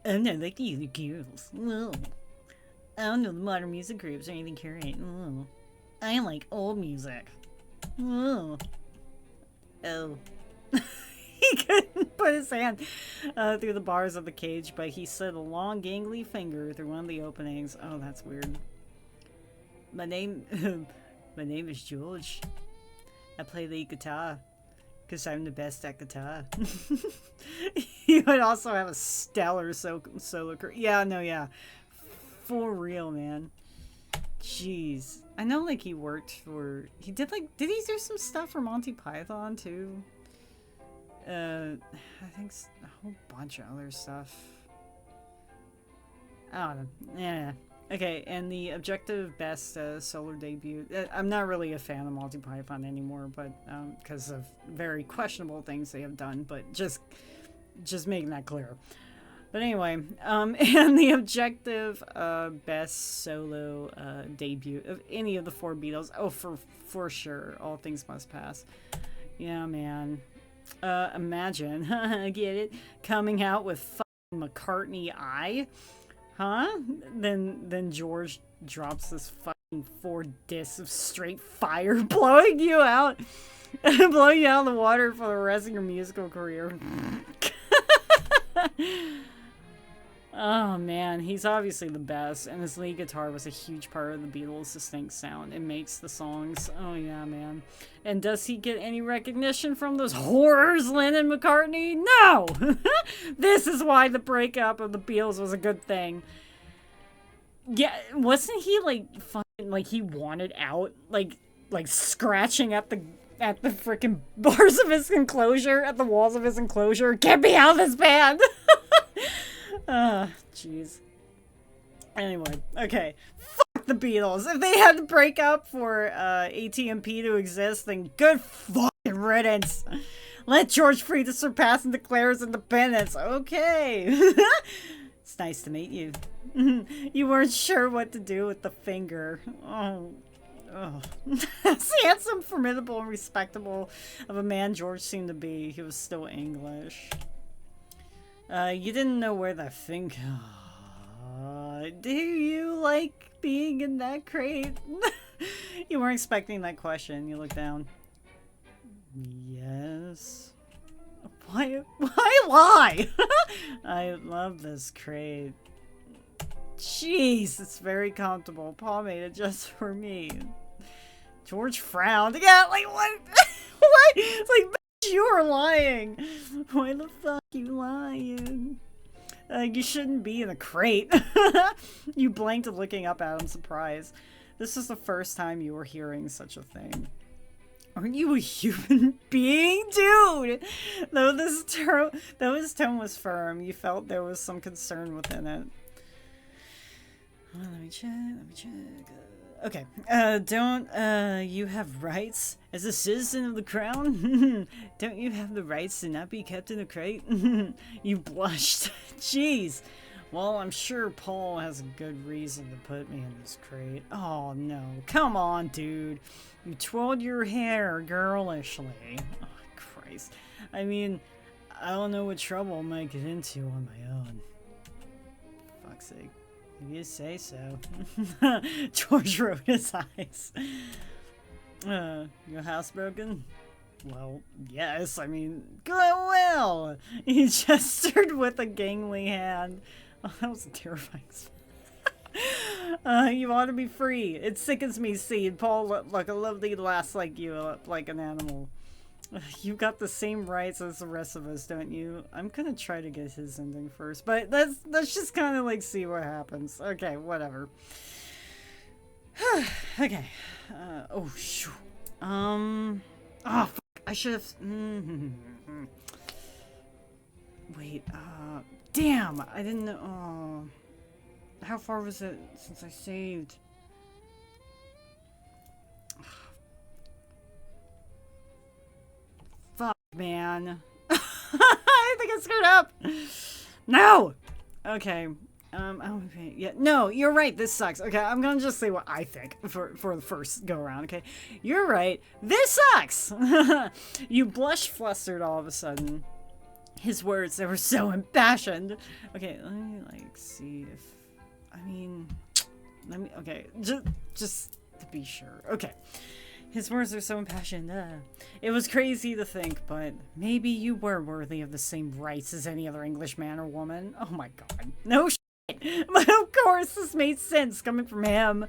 Oh no, like you girls. Whoa. I don't know the modern music groups or anything current. Whoa. I like old music. Whoa. Oh. He couldn't put his hand through the bars of the cage, but he slid a long, gangly finger through one of the openings. Oh, that's weird. My name is George. I play the guitar, because I'm the best at guitar. He would also have a stellar solo career. Yeah, no, yeah. For real, man. Jeez. I know, like, he worked for... did he do some stuff for Monty Python, too? I think a whole bunch of other stuff. I don't know. Yeah. Okay, and the objective best solo debut. I'm not really a fan of Monty Python anymore, but because of very questionable things they have done. But just making that clear. But anyway, and the objective best solo debut of any of the four Beatles. Oh, for sure, All Things Must Pass. Yeah, man. Imagine, get it, coming out with fucking McCartney I. Huh? Then George drops this fucking 4 discs of straight fire, blowing you out of the water for the rest of your musical career. Oh man, he's obviously the best, and his lead guitar was a huge part of the Beatles' distinct sound. It makes the songs. Oh yeah, man. And does he get any recognition from those horrors, Lennon and McCartney? No! This is why the breakup of the Beatles was a good thing. Yeah, wasn't he like fucking like he wanted out, like scratching at the freaking bars of his enclosure, at the walls of his enclosure? Get me out of this band! Jeez. Anyway, okay. Fuck the Beatles. If they had to break up for AT&P to exist, then good fucking riddance. Let George free to surpass and declare his independence. Okay. It's nice to meet you. You weren't sure what to do with the finger. Oh. As handsome, formidable, and respectable of a man George seemed to be, he was still English. You didn't know where that thing... do you like being in that crate? You weren't expecting that question. You look down. Yes. Why lie? I love this crate. Jeez, it's very comfortable. Paul made it just for me. George frowned. Yeah, like what? What? It's like... You are lying. Why the fuck you lying? You shouldn't be in a crate. You blinked, looking up at him, surprised. This is the first time you were hearing such a thing. Aren't you a human being, dude? Though his tone was firm, you felt there was some concern within it. Let me check. Okay, don't, you have rights as a citizen of the crown? Don't you have the rights to not be kept in a crate? You blushed. Jeez. Well, I'm sure Paul has a good reason to put me in this crate. Oh, no. Come on, dude. You twirled your hair girlishly. Oh, Christ. I mean, I don't know what trouble I might get into on my own. Fuck's sake. You say so. George rolled his eyes. Your house broken? Well, yes, I mean, well. He gestured with a gangly hand. Oh, that was a terrifying you ought to be free. It sickens me, seeing Paul look like a lovely lass like you, like an animal. You got the same rights as the rest of us, don't you? I'm gonna try to get his ending first, but let's just kind of like see what happens. Okay, whatever. Okay. Oh shoot. Oh fuck. I should have. Wait. Damn. I didn't know. Oh. How far was it since I saved? Fuck, man. I think I screwed up. No. Okay. Oh, okay. Yeah. No, you're right. This sucks. Okay, I'm gonna just say what I think for the first go around. Okay, you're right. This sucks. You blush flustered all of a sudden. His words, they were so impassioned. Okay, let me like see if. I mean, let me. Okay, just to be sure. Okay. His words are so impassioned. It was crazy to think, but maybe you were worthy of the same rights as any other English man or woman. Oh my god. No shit. But of course, this made sense coming from him.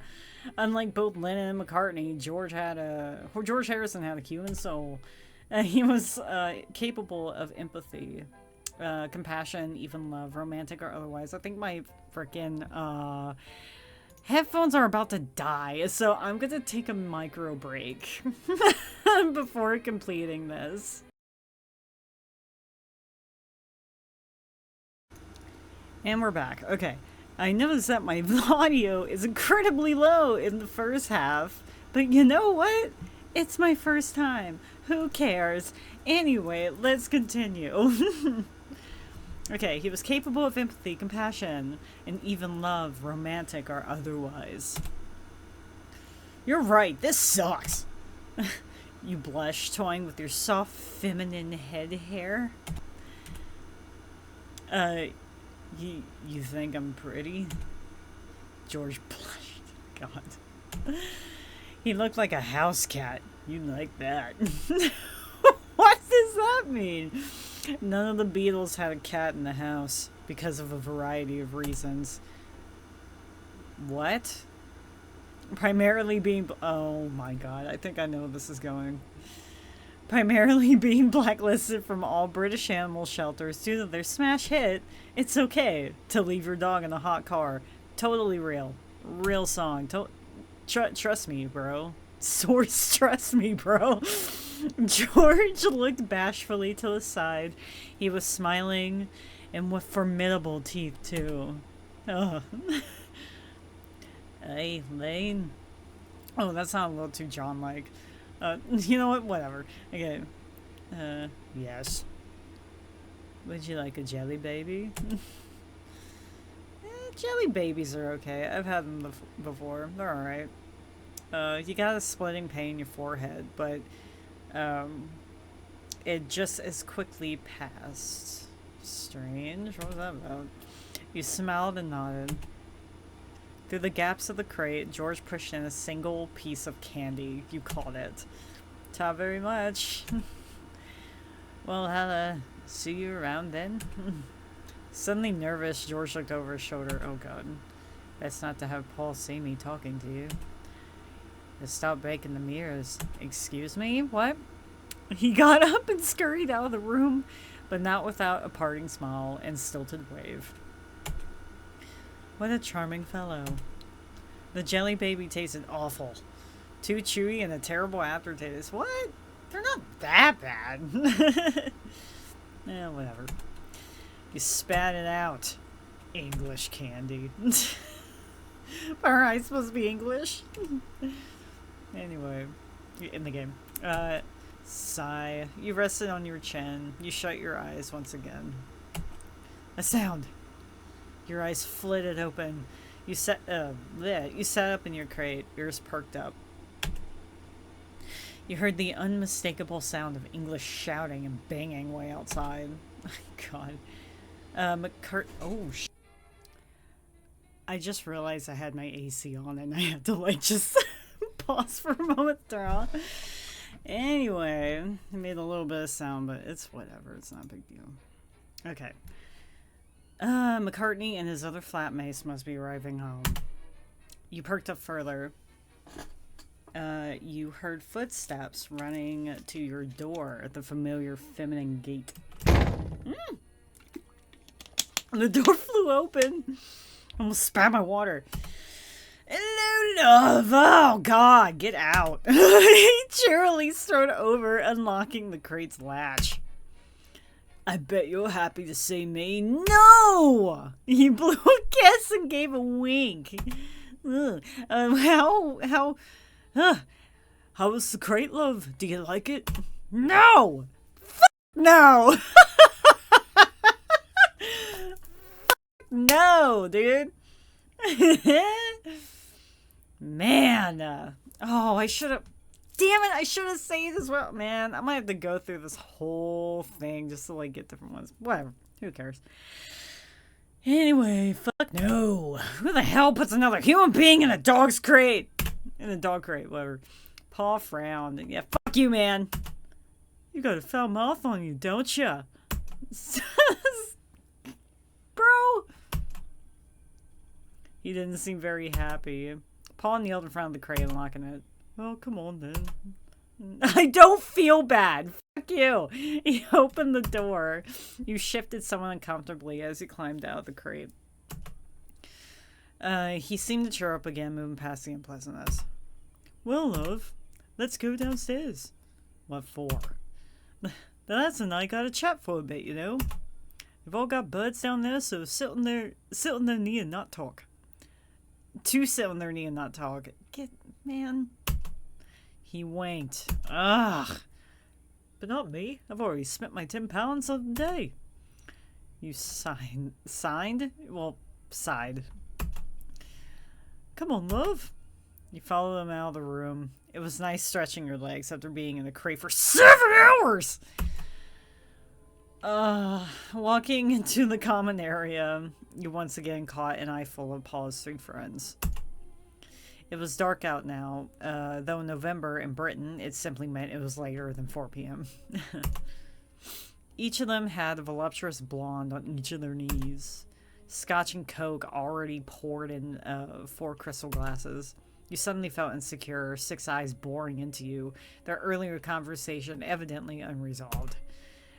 Unlike both Lennon and McCartney, George Harrison had a human soul. He was capable of empathy, compassion, even love, romantic or otherwise. I think my frickin' headphones are about to die, so I'm gonna take a micro break before completing this. And we're back. Okay. I noticed that my audio is incredibly low in the first half, but you know what? It's my first time. Who cares? Anyway, let's continue. Okay, he was capable of empathy, compassion, and even love, romantic or otherwise. You're right, this sucks. You blush, toying with your soft feminine head hair. You think I'm pretty? George blushed. God. He looked like a house cat. You like that. What does that mean? None of the Beatles had a cat in the house because of a variety of reasons. What? Primarily being... Oh my god, I think I know where this is going. Primarily being blacklisted from all British animal shelters due to their smash hit, It's Okay to Leave Your Dog in a Hot Car. Totally real. Real song. Trust me, bro. Source, trust me, bro. George looked bashfully to the side. He was smiling, and with formidable teeth, too. Ugh. Hey, Lane. Oh, that sounded a little too John-like. You know what? Whatever. Okay. Yes. Would you like a jelly baby? Jelly babies are okay. I've had them before. They're alright. You got a splitting pain in your forehead, but it just as quickly passed. Strange. What was that about? You smiled and nodded. Through the gaps of the crate, George pushed in a single piece of candy. You called it. Ta very much. Well, I'll see you around then. Suddenly nervous, George looked over his shoulder. Oh god. Best not to have Paul see me talking to you. Just stop breaking the mirrors. Excuse me? What? He got up and scurried out of the room, but not without a parting smile and stilted wave. What a charming fellow. The jelly baby tasted awful. Too chewy and a terrible aftertaste. What? They're not that bad. Whatever. You spat it out. English candy. Are I supposed to be English? Anyway, in the game. Sigh. You rested on your chin. You shut your eyes once again. A sound. Your eyes flitted open. You sat up in your crate, ears perked up. You heard the unmistakable sound of English shouting and banging way outside. God. Oh, I just realized I had my AC on and I had to, like, just pause for a moment to turn on. Anyway, it made a little bit of sound, but it's whatever. It's not a big deal. Okay. McCartney and his other flatmates must be arriving home. You perked up further. You heard footsteps running to your door at the familiar feminine gait. The door flew open. Almost spat my water. Hello, love. Oh, God, get out. He cheerily strode over, unlocking the crate's latch. I bet you're happy to see me. No! He blew a kiss and gave a wink. How was the crate, love? Do you like it? No! No! No, dude. Man. Oh, I should have... Damn it, I should have saved as well. Man, I might have to go through this whole thing just to, like, get different ones. Whatever. Who cares? Anyway, fuck no. Who the hell puts another human being in a dog's crate? In a dog crate, whatever. Paul frowned. Yeah, fuck you, man. You got a foul mouth on you, don't ya? Bro. He didn't seem very happy. Paul kneeled in front of the crate, unlocking it. Well, come on then. I don't feel bad. Fuck you. He opened the door. You shifted somewhat uncomfortably as he climbed out of the crate. He seemed to cheer up again, moving past the unpleasantness. Well, love, let's go downstairs. What for? The lads and I got to chat for a bit, you know. You've all got birds down there, so sit on their knee and not talk. To sit on their knee and not talk. Man. He winked. Ugh. But not me. I've already spent my 10 pounds of the day. You signed? Well, sighed. Come on, love. You follow him out of the room. It was nice stretching your legs after being in the crate for 7 hours! Walking into the common area, you once again caught an eye full of Paul's 3 friends. It was dark out now, though in November in Britain, it simply meant it was later than 4 p.m. Each of them had a voluptuous blonde on each of their knees. Scotch and Coke already poured in 4 crystal glasses. You suddenly felt insecure, 6 eyes boring into you, their earlier conversation evidently unresolved.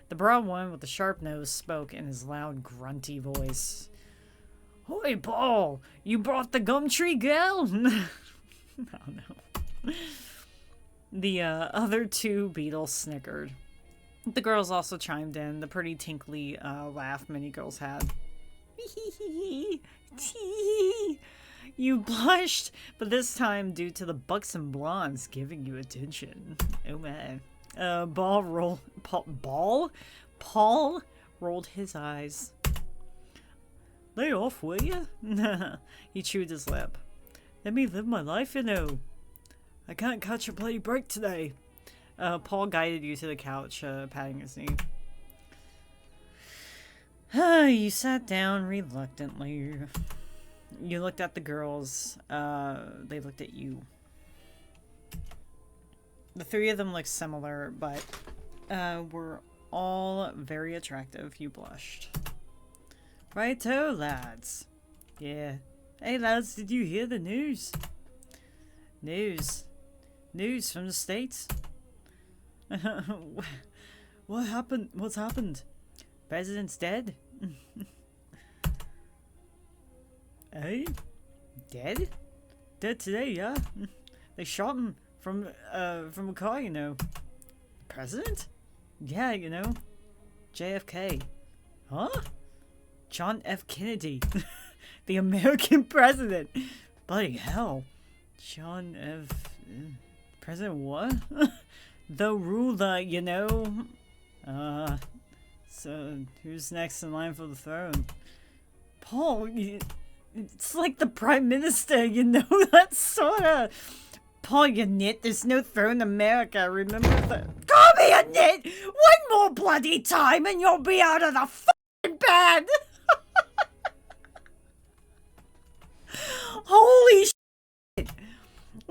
The broad one with the sharp nose spoke in his loud, grunty voice. Hoy, Paul! You brought the gum tree, gal? Oh, no. The other 2 Beatles snickered. The girls also chimed in, the pretty tinkly laugh many girls had. You blushed, but this time due to the buxom blondes giving you attention. Oh, man. Paul rolled his eyes. Lay off, will you? He chewed his lip. Let me live my life, you know. I can't catch a bloody break today. Paul guided you to the couch, patting his knee. You sat down reluctantly. You looked at the girls. They looked at you. The 3 of them looked similar, but were all very attractive. You blushed. Righto, lads. Yeah. Hey, lads, did you hear the news? News? News from the States? What happened? What's happened? President's dead? Hey? Dead? Dead today, yeah. They shot him from a car, you know. President? Yeah, you know. JFK. Huh? John F. Kennedy. The American president. Bloody hell. John F. President what? The ruler, you know. So who's next in line for the throne? Paul, it's like the Prime Minister, you know. That sorta. Paul, you nit. There's no throne in America. Remember that? Call me a nit! One more bloody time and you'll be out of the fucking bed! Holy shit!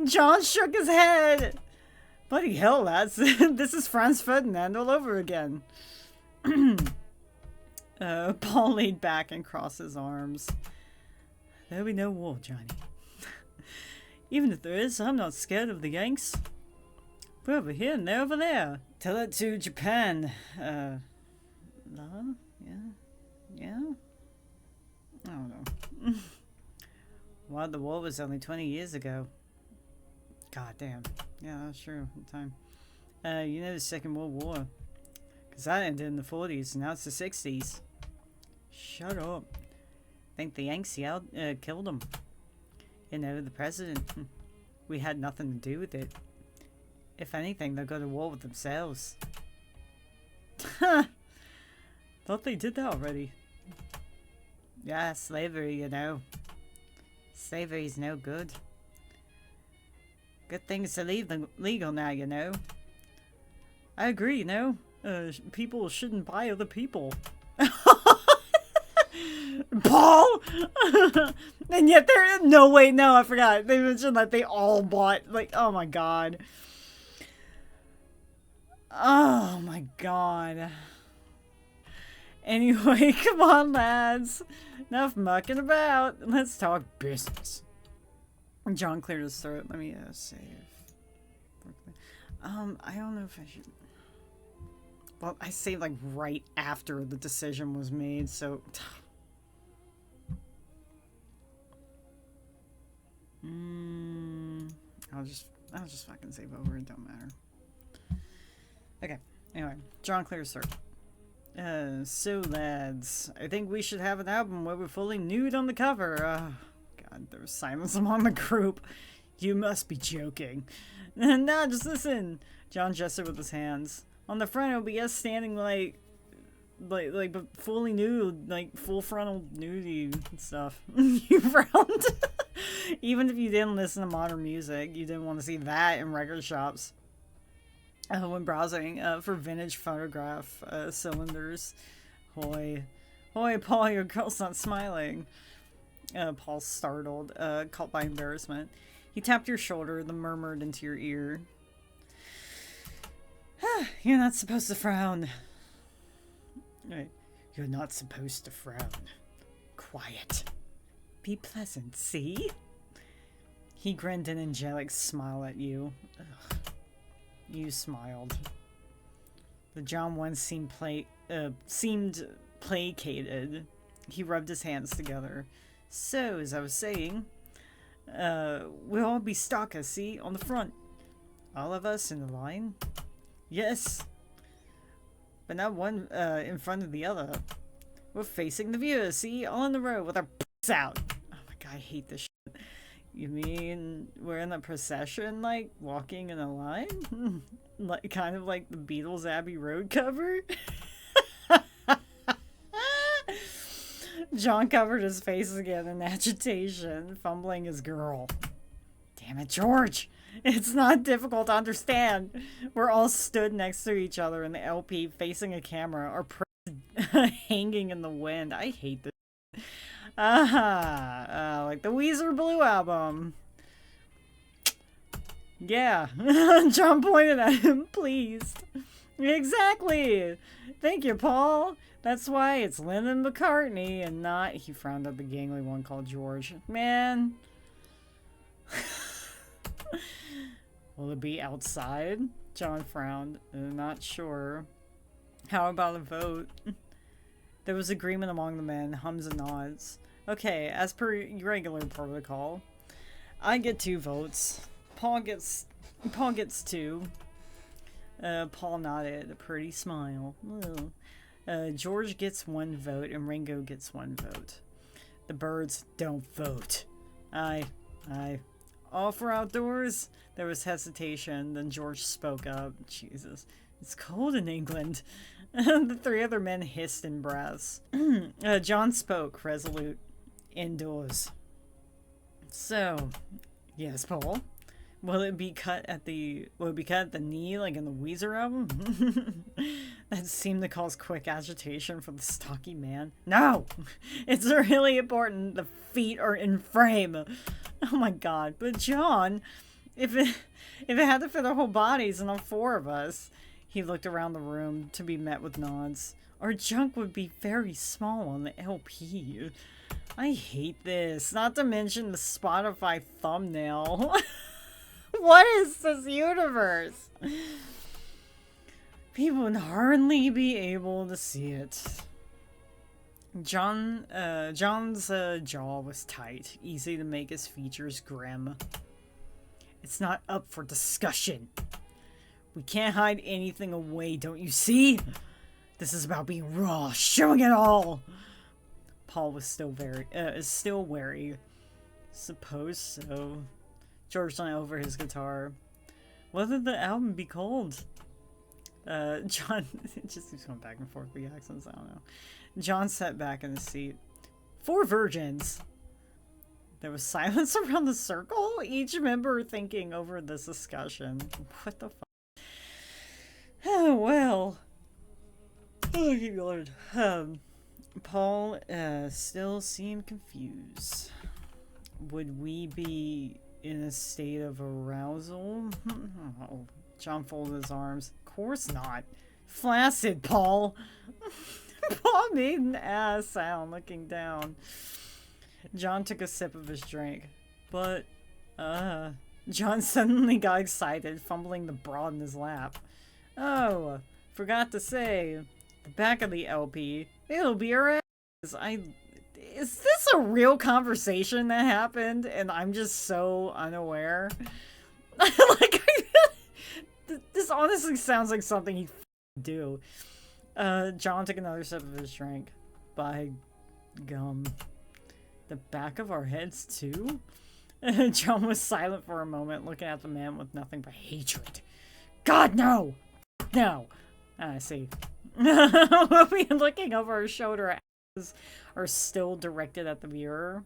John shook his head. Bloody hell, lads. This is Franz Ferdinand all over again. Paul leaned back and crossed his arms. There'll be no war, Johnny. Even if there is, I'm not scared of the Yanks. We're over here and they're over there. Tell it to Japan. No? Yeah? I don't know. Well, the war was only 20 years ago. God damn. Yeah, that's true. At the time. You know the Second World War. Because that ended in the 40s, and now it's the 60s. Shut up. I think the Yanks killed him. You know, the president. We had nothing to do with it. If anything, they'll go to war with themselves. Thought they did that already. Yeah, slavery, you know. Slavery's no good. Good things to leave them legal now, you know. I agree, you know. People shouldn't buy other people. Paul! And yet there... No, wait, no, I forgot. They mentioned that they all bought... Like, oh my god. Oh my god. Anyway, come on, lads. Enough mucking about. Let's talk business. John cleared his throat. Let me save. I don't know if I should... Well, I saved like right after the decision was made, so... I'll just fucking save over. It don't matter. Okay. Anyway, John clears throat. So lads, I think we should have an album where we're fully nude on the cover. God, there was silence among the group. You must be joking. Nah, just listen. John gestured with his hands. On the front, it'll be us standing but fully nude, like full frontal nudity and stuff. You frowned. Even if you didn't listen to modern music, you didn't want to see that in record shops. When browsing for vintage photograph cylinders. Hoy, Paul, your girl's not smiling. Paul's startled, caught by embarrassment. He tapped your shoulder, then murmured into your ear. You're not supposed to frown. You're not supposed to frown. Quiet. Be pleasant, see? He grinned an angelic smile at you. Ugh. You smiled. The John once seemed placated. He rubbed his hands together. So, as I was saying, we'll all be stalkers, see? On the front. All of us in the line? Yes. But not one in front of the other. We're facing the viewers, see? All in the row with our p***s out. Oh my god, I hate this shit. You mean we're in a procession, like, walking in a line? Like, kind of like the Beatles' Abbey Road cover? John covered his face again in agitation, fumbling his girl. Damn it, George! It's not difficult to understand. We're all stood next to each other in the LP, facing a camera, our praise hanging in the wind. I hate this. Like the Weezer Blue album. Yeah. John pointed at him, pleased. Exactly. Thank you, Paul. That's why it's Lennon McCartney and not... He frowned at the gangly one called George. Man. Will it be outside? John frowned. Not sure. How about a vote? There was agreement among the men, hums and nods. Okay, as per regular protocol, I get 2 votes. Paul gets 2. Paul nodded, a pretty smile. George gets 1 vote and Ringo gets 1 vote. The birds don't vote. Aye. All for outdoors? There was hesitation, then George spoke up. Jesus. It's cold in England. The 3 other men hissed in breaths. John spoke, resolute. Indoors. So, yes, Paul. Will it be cut at the knee like in the Weezer album? That seemed to cause quick agitation for the stocky man. No! It's really important the feet are in frame. Oh my god. But John, if it had to fit our whole bodies and all 4 of us. He looked around the room to be met with nods. Our junk would be very small on the LP. I hate this. Not to mention the Spotify thumbnail. What is this universe? People would hardly be able to see it. John's jaw was tight, easy to make his features grim. It's not up for discussion. We can't hide anything away, don't you see? This is about being raw, showing it all. Paul was still wary. Suppose so. George went over his guitar. What would the album be called? John, it just keeps going back and forth with the accents, I don't know. John sat back in his seat. 4 virgins. There was silence around the circle, each member thinking over this discussion. What the fuck? Oh, well. Oh, good lord. Paul still seemed confused. Would we be in a state of arousal? Oh, John folded his arms. Of course not. Flaccid, Paul. Paul made an ass sound looking down. John took a sip of his drink. But, John suddenly got excited, fumbling the broad in his lap. Oh, forgot to say, the back of the LP, it'll be our ass. Is this a real conversation that happened and I'm just so unaware? Like, this honestly sounds like something he'd do. John took another sip of his drink. By gum. The back of our heads, too? John was silent for a moment, looking at the man with nothing but hatred. God, no! No! I see. We'll be looking over our shoulder. Eyes are still directed at the viewer.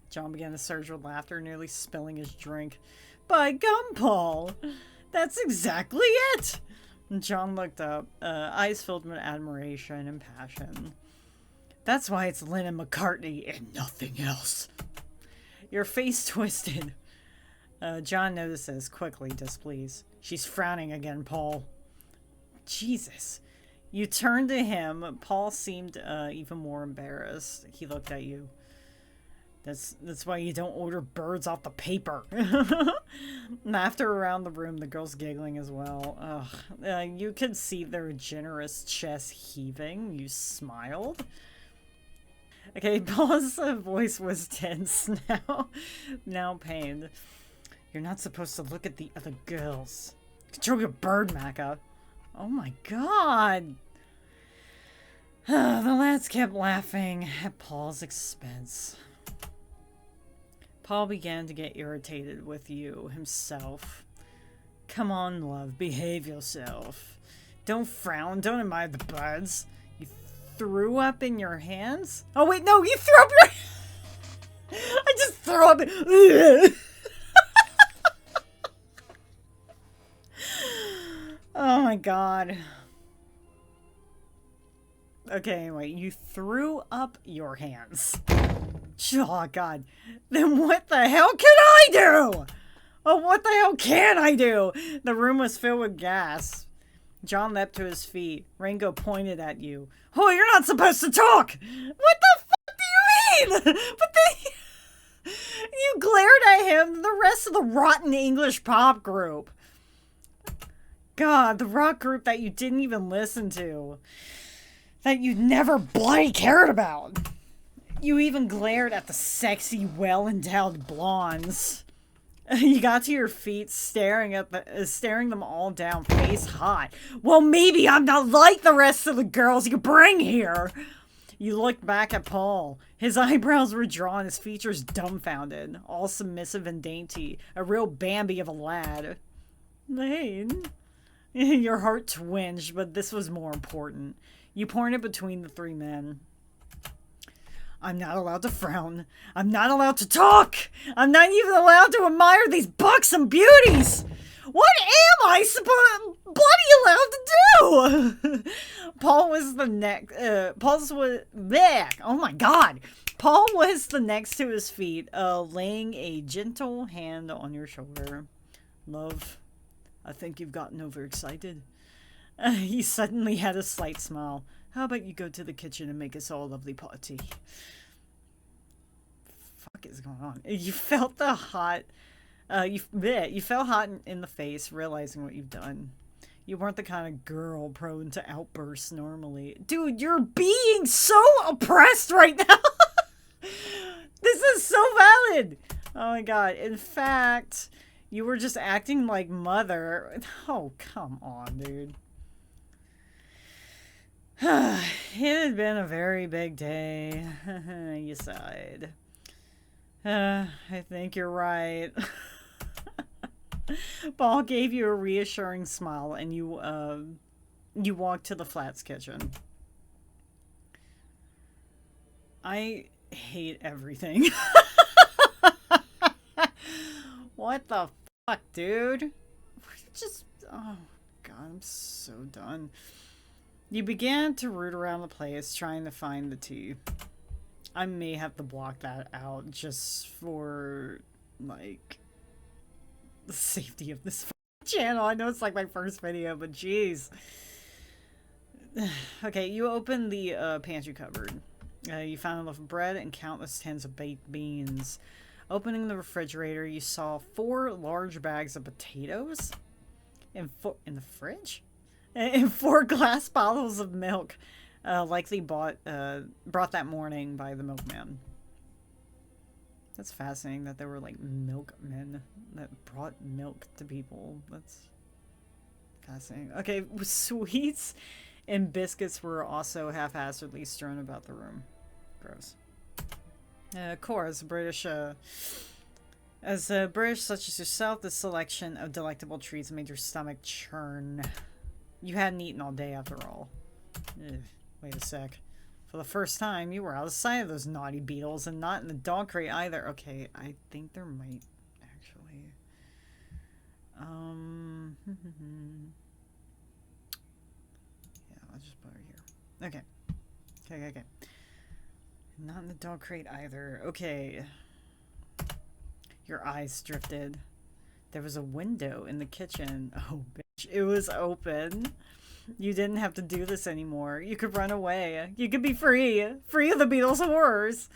John began to surge with laughter, nearly spilling his drink. By gum, Paul! That's exactly it! John looked up, eyes filled with admiration and passion. That's why it's Lennon McCartney and nothing else. Your face twisted. John notices, quickly displeased. She's frowning again, Paul. Jesus. You turned to him. Paul seemed even more embarrassed. He looked at you. That's why you don't order birds off the paper. Laughter around the room, the girls giggling as well. You could see their generous chest heaving. You smiled. Okay, Paul's voice was tense now pained. You're not supposed to look at the other girls. Control your bird, Macca. Oh my god. The lads kept laughing at Paul's expense. Paul began to get irritated with you himself. Come on, love, behave yourself. Don't frown, don't admire the birds. You threw up in your hands? Oh wait, no, you threw up your... I just threw up in... Oh my god. Okay, anyway, you threw up your hands. Oh god. Then what the hell can I do? Oh, what the hell can I do? The room was filled with gas. John leapt to his feet. Ringo pointed at you. Oh, you're not supposed to talk! What the fuck do you mean? But then you glared at him and the rest of the rotten English pop group. God, the rock group that you didn't even listen to. That you never bloody cared about. You even glared at the sexy, well-endowed blondes. You got to your feet, staring them all down, face hot. Well, maybe I'm not like the rest of the girls you bring here. You looked back at Paul. His eyebrows were drawn, his features dumbfounded, all submissive and dainty, a real Bambi of a lad. Lane. Your heart twinged, but this was more important. You pointed between the three men. I'm not allowed to frown. I'm not allowed to talk. I'm not even allowed to admire these buxom beauties. What am I bloody allowed to do? Paul was the next. Oh my god. Paul was the next to his feet, laying a gentle hand on your shoulder. Love, I think you've gotten overexcited. He suddenly had a slight smile. How about you go to the kitchen and make us all a lovely pot of tea? Fuck is going on? You felt the hot... you felt hot in the face, realizing what you've done. You weren't the kind of girl prone to outbursts normally. Dude, you're being so oppressed right now! This is so valid! Oh my god. In fact, you were just acting like mother. Oh, come on, dude. It had been a very big day. You sighed. I think you're right. Paul gave you a reassuring smile, and you walked to the Flats kitchen. I hate everything. What the fuck, dude? Just, oh god, I'm so done. You began to root around the place, trying to find the tea. I may have to block that out just for, like, the safety of this channel. I know it's like my first video, but jeez. Okay, you opened the pantry cupboard. You found a loaf of bread and countless tins of baked beans. Opening the refrigerator, you saw 4 large bags of potatoes in the fridge? And 4 glass bottles of milk, likely brought that morning by the milkman. That's fascinating that there were, like, milkmen that brought milk to people. That's fascinating. Okay, sweets And biscuits were also haphazardly strewn about the room. Gross. Of course, British, as a British such as yourself, the selection of delectable treats made your stomach churn. You hadn't eaten all day after all. Ugh, wait a sec. For the first time, you were out of sight of those naughty Beatles, and not in the dog crate either. Okay, I think there might actually... yeah, I'll just put her here. Okay. Okay. Not in the dog crate either. Okay. Your eyes drifted. There was a window in the kitchen. Oh, bitch. It was open. You didn't have to do this anymore. You could run away. You could be free. Free of the Beatles horrors.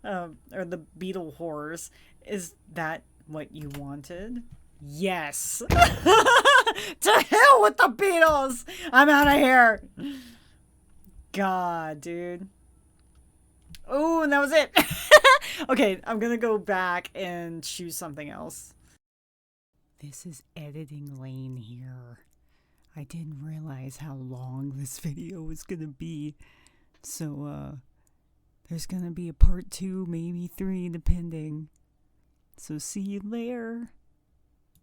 Or the Beatle horrors. Is that what you wanted? Yes. To hell with the Beatles. I'm out of here. God, dude. Oh, and that was it. Okay, I'm gonna go back and choose something else. This is editing lane here. I didn't realize how long this video was gonna be. So, there's gonna be a part 2, maybe 3, depending. So see you later.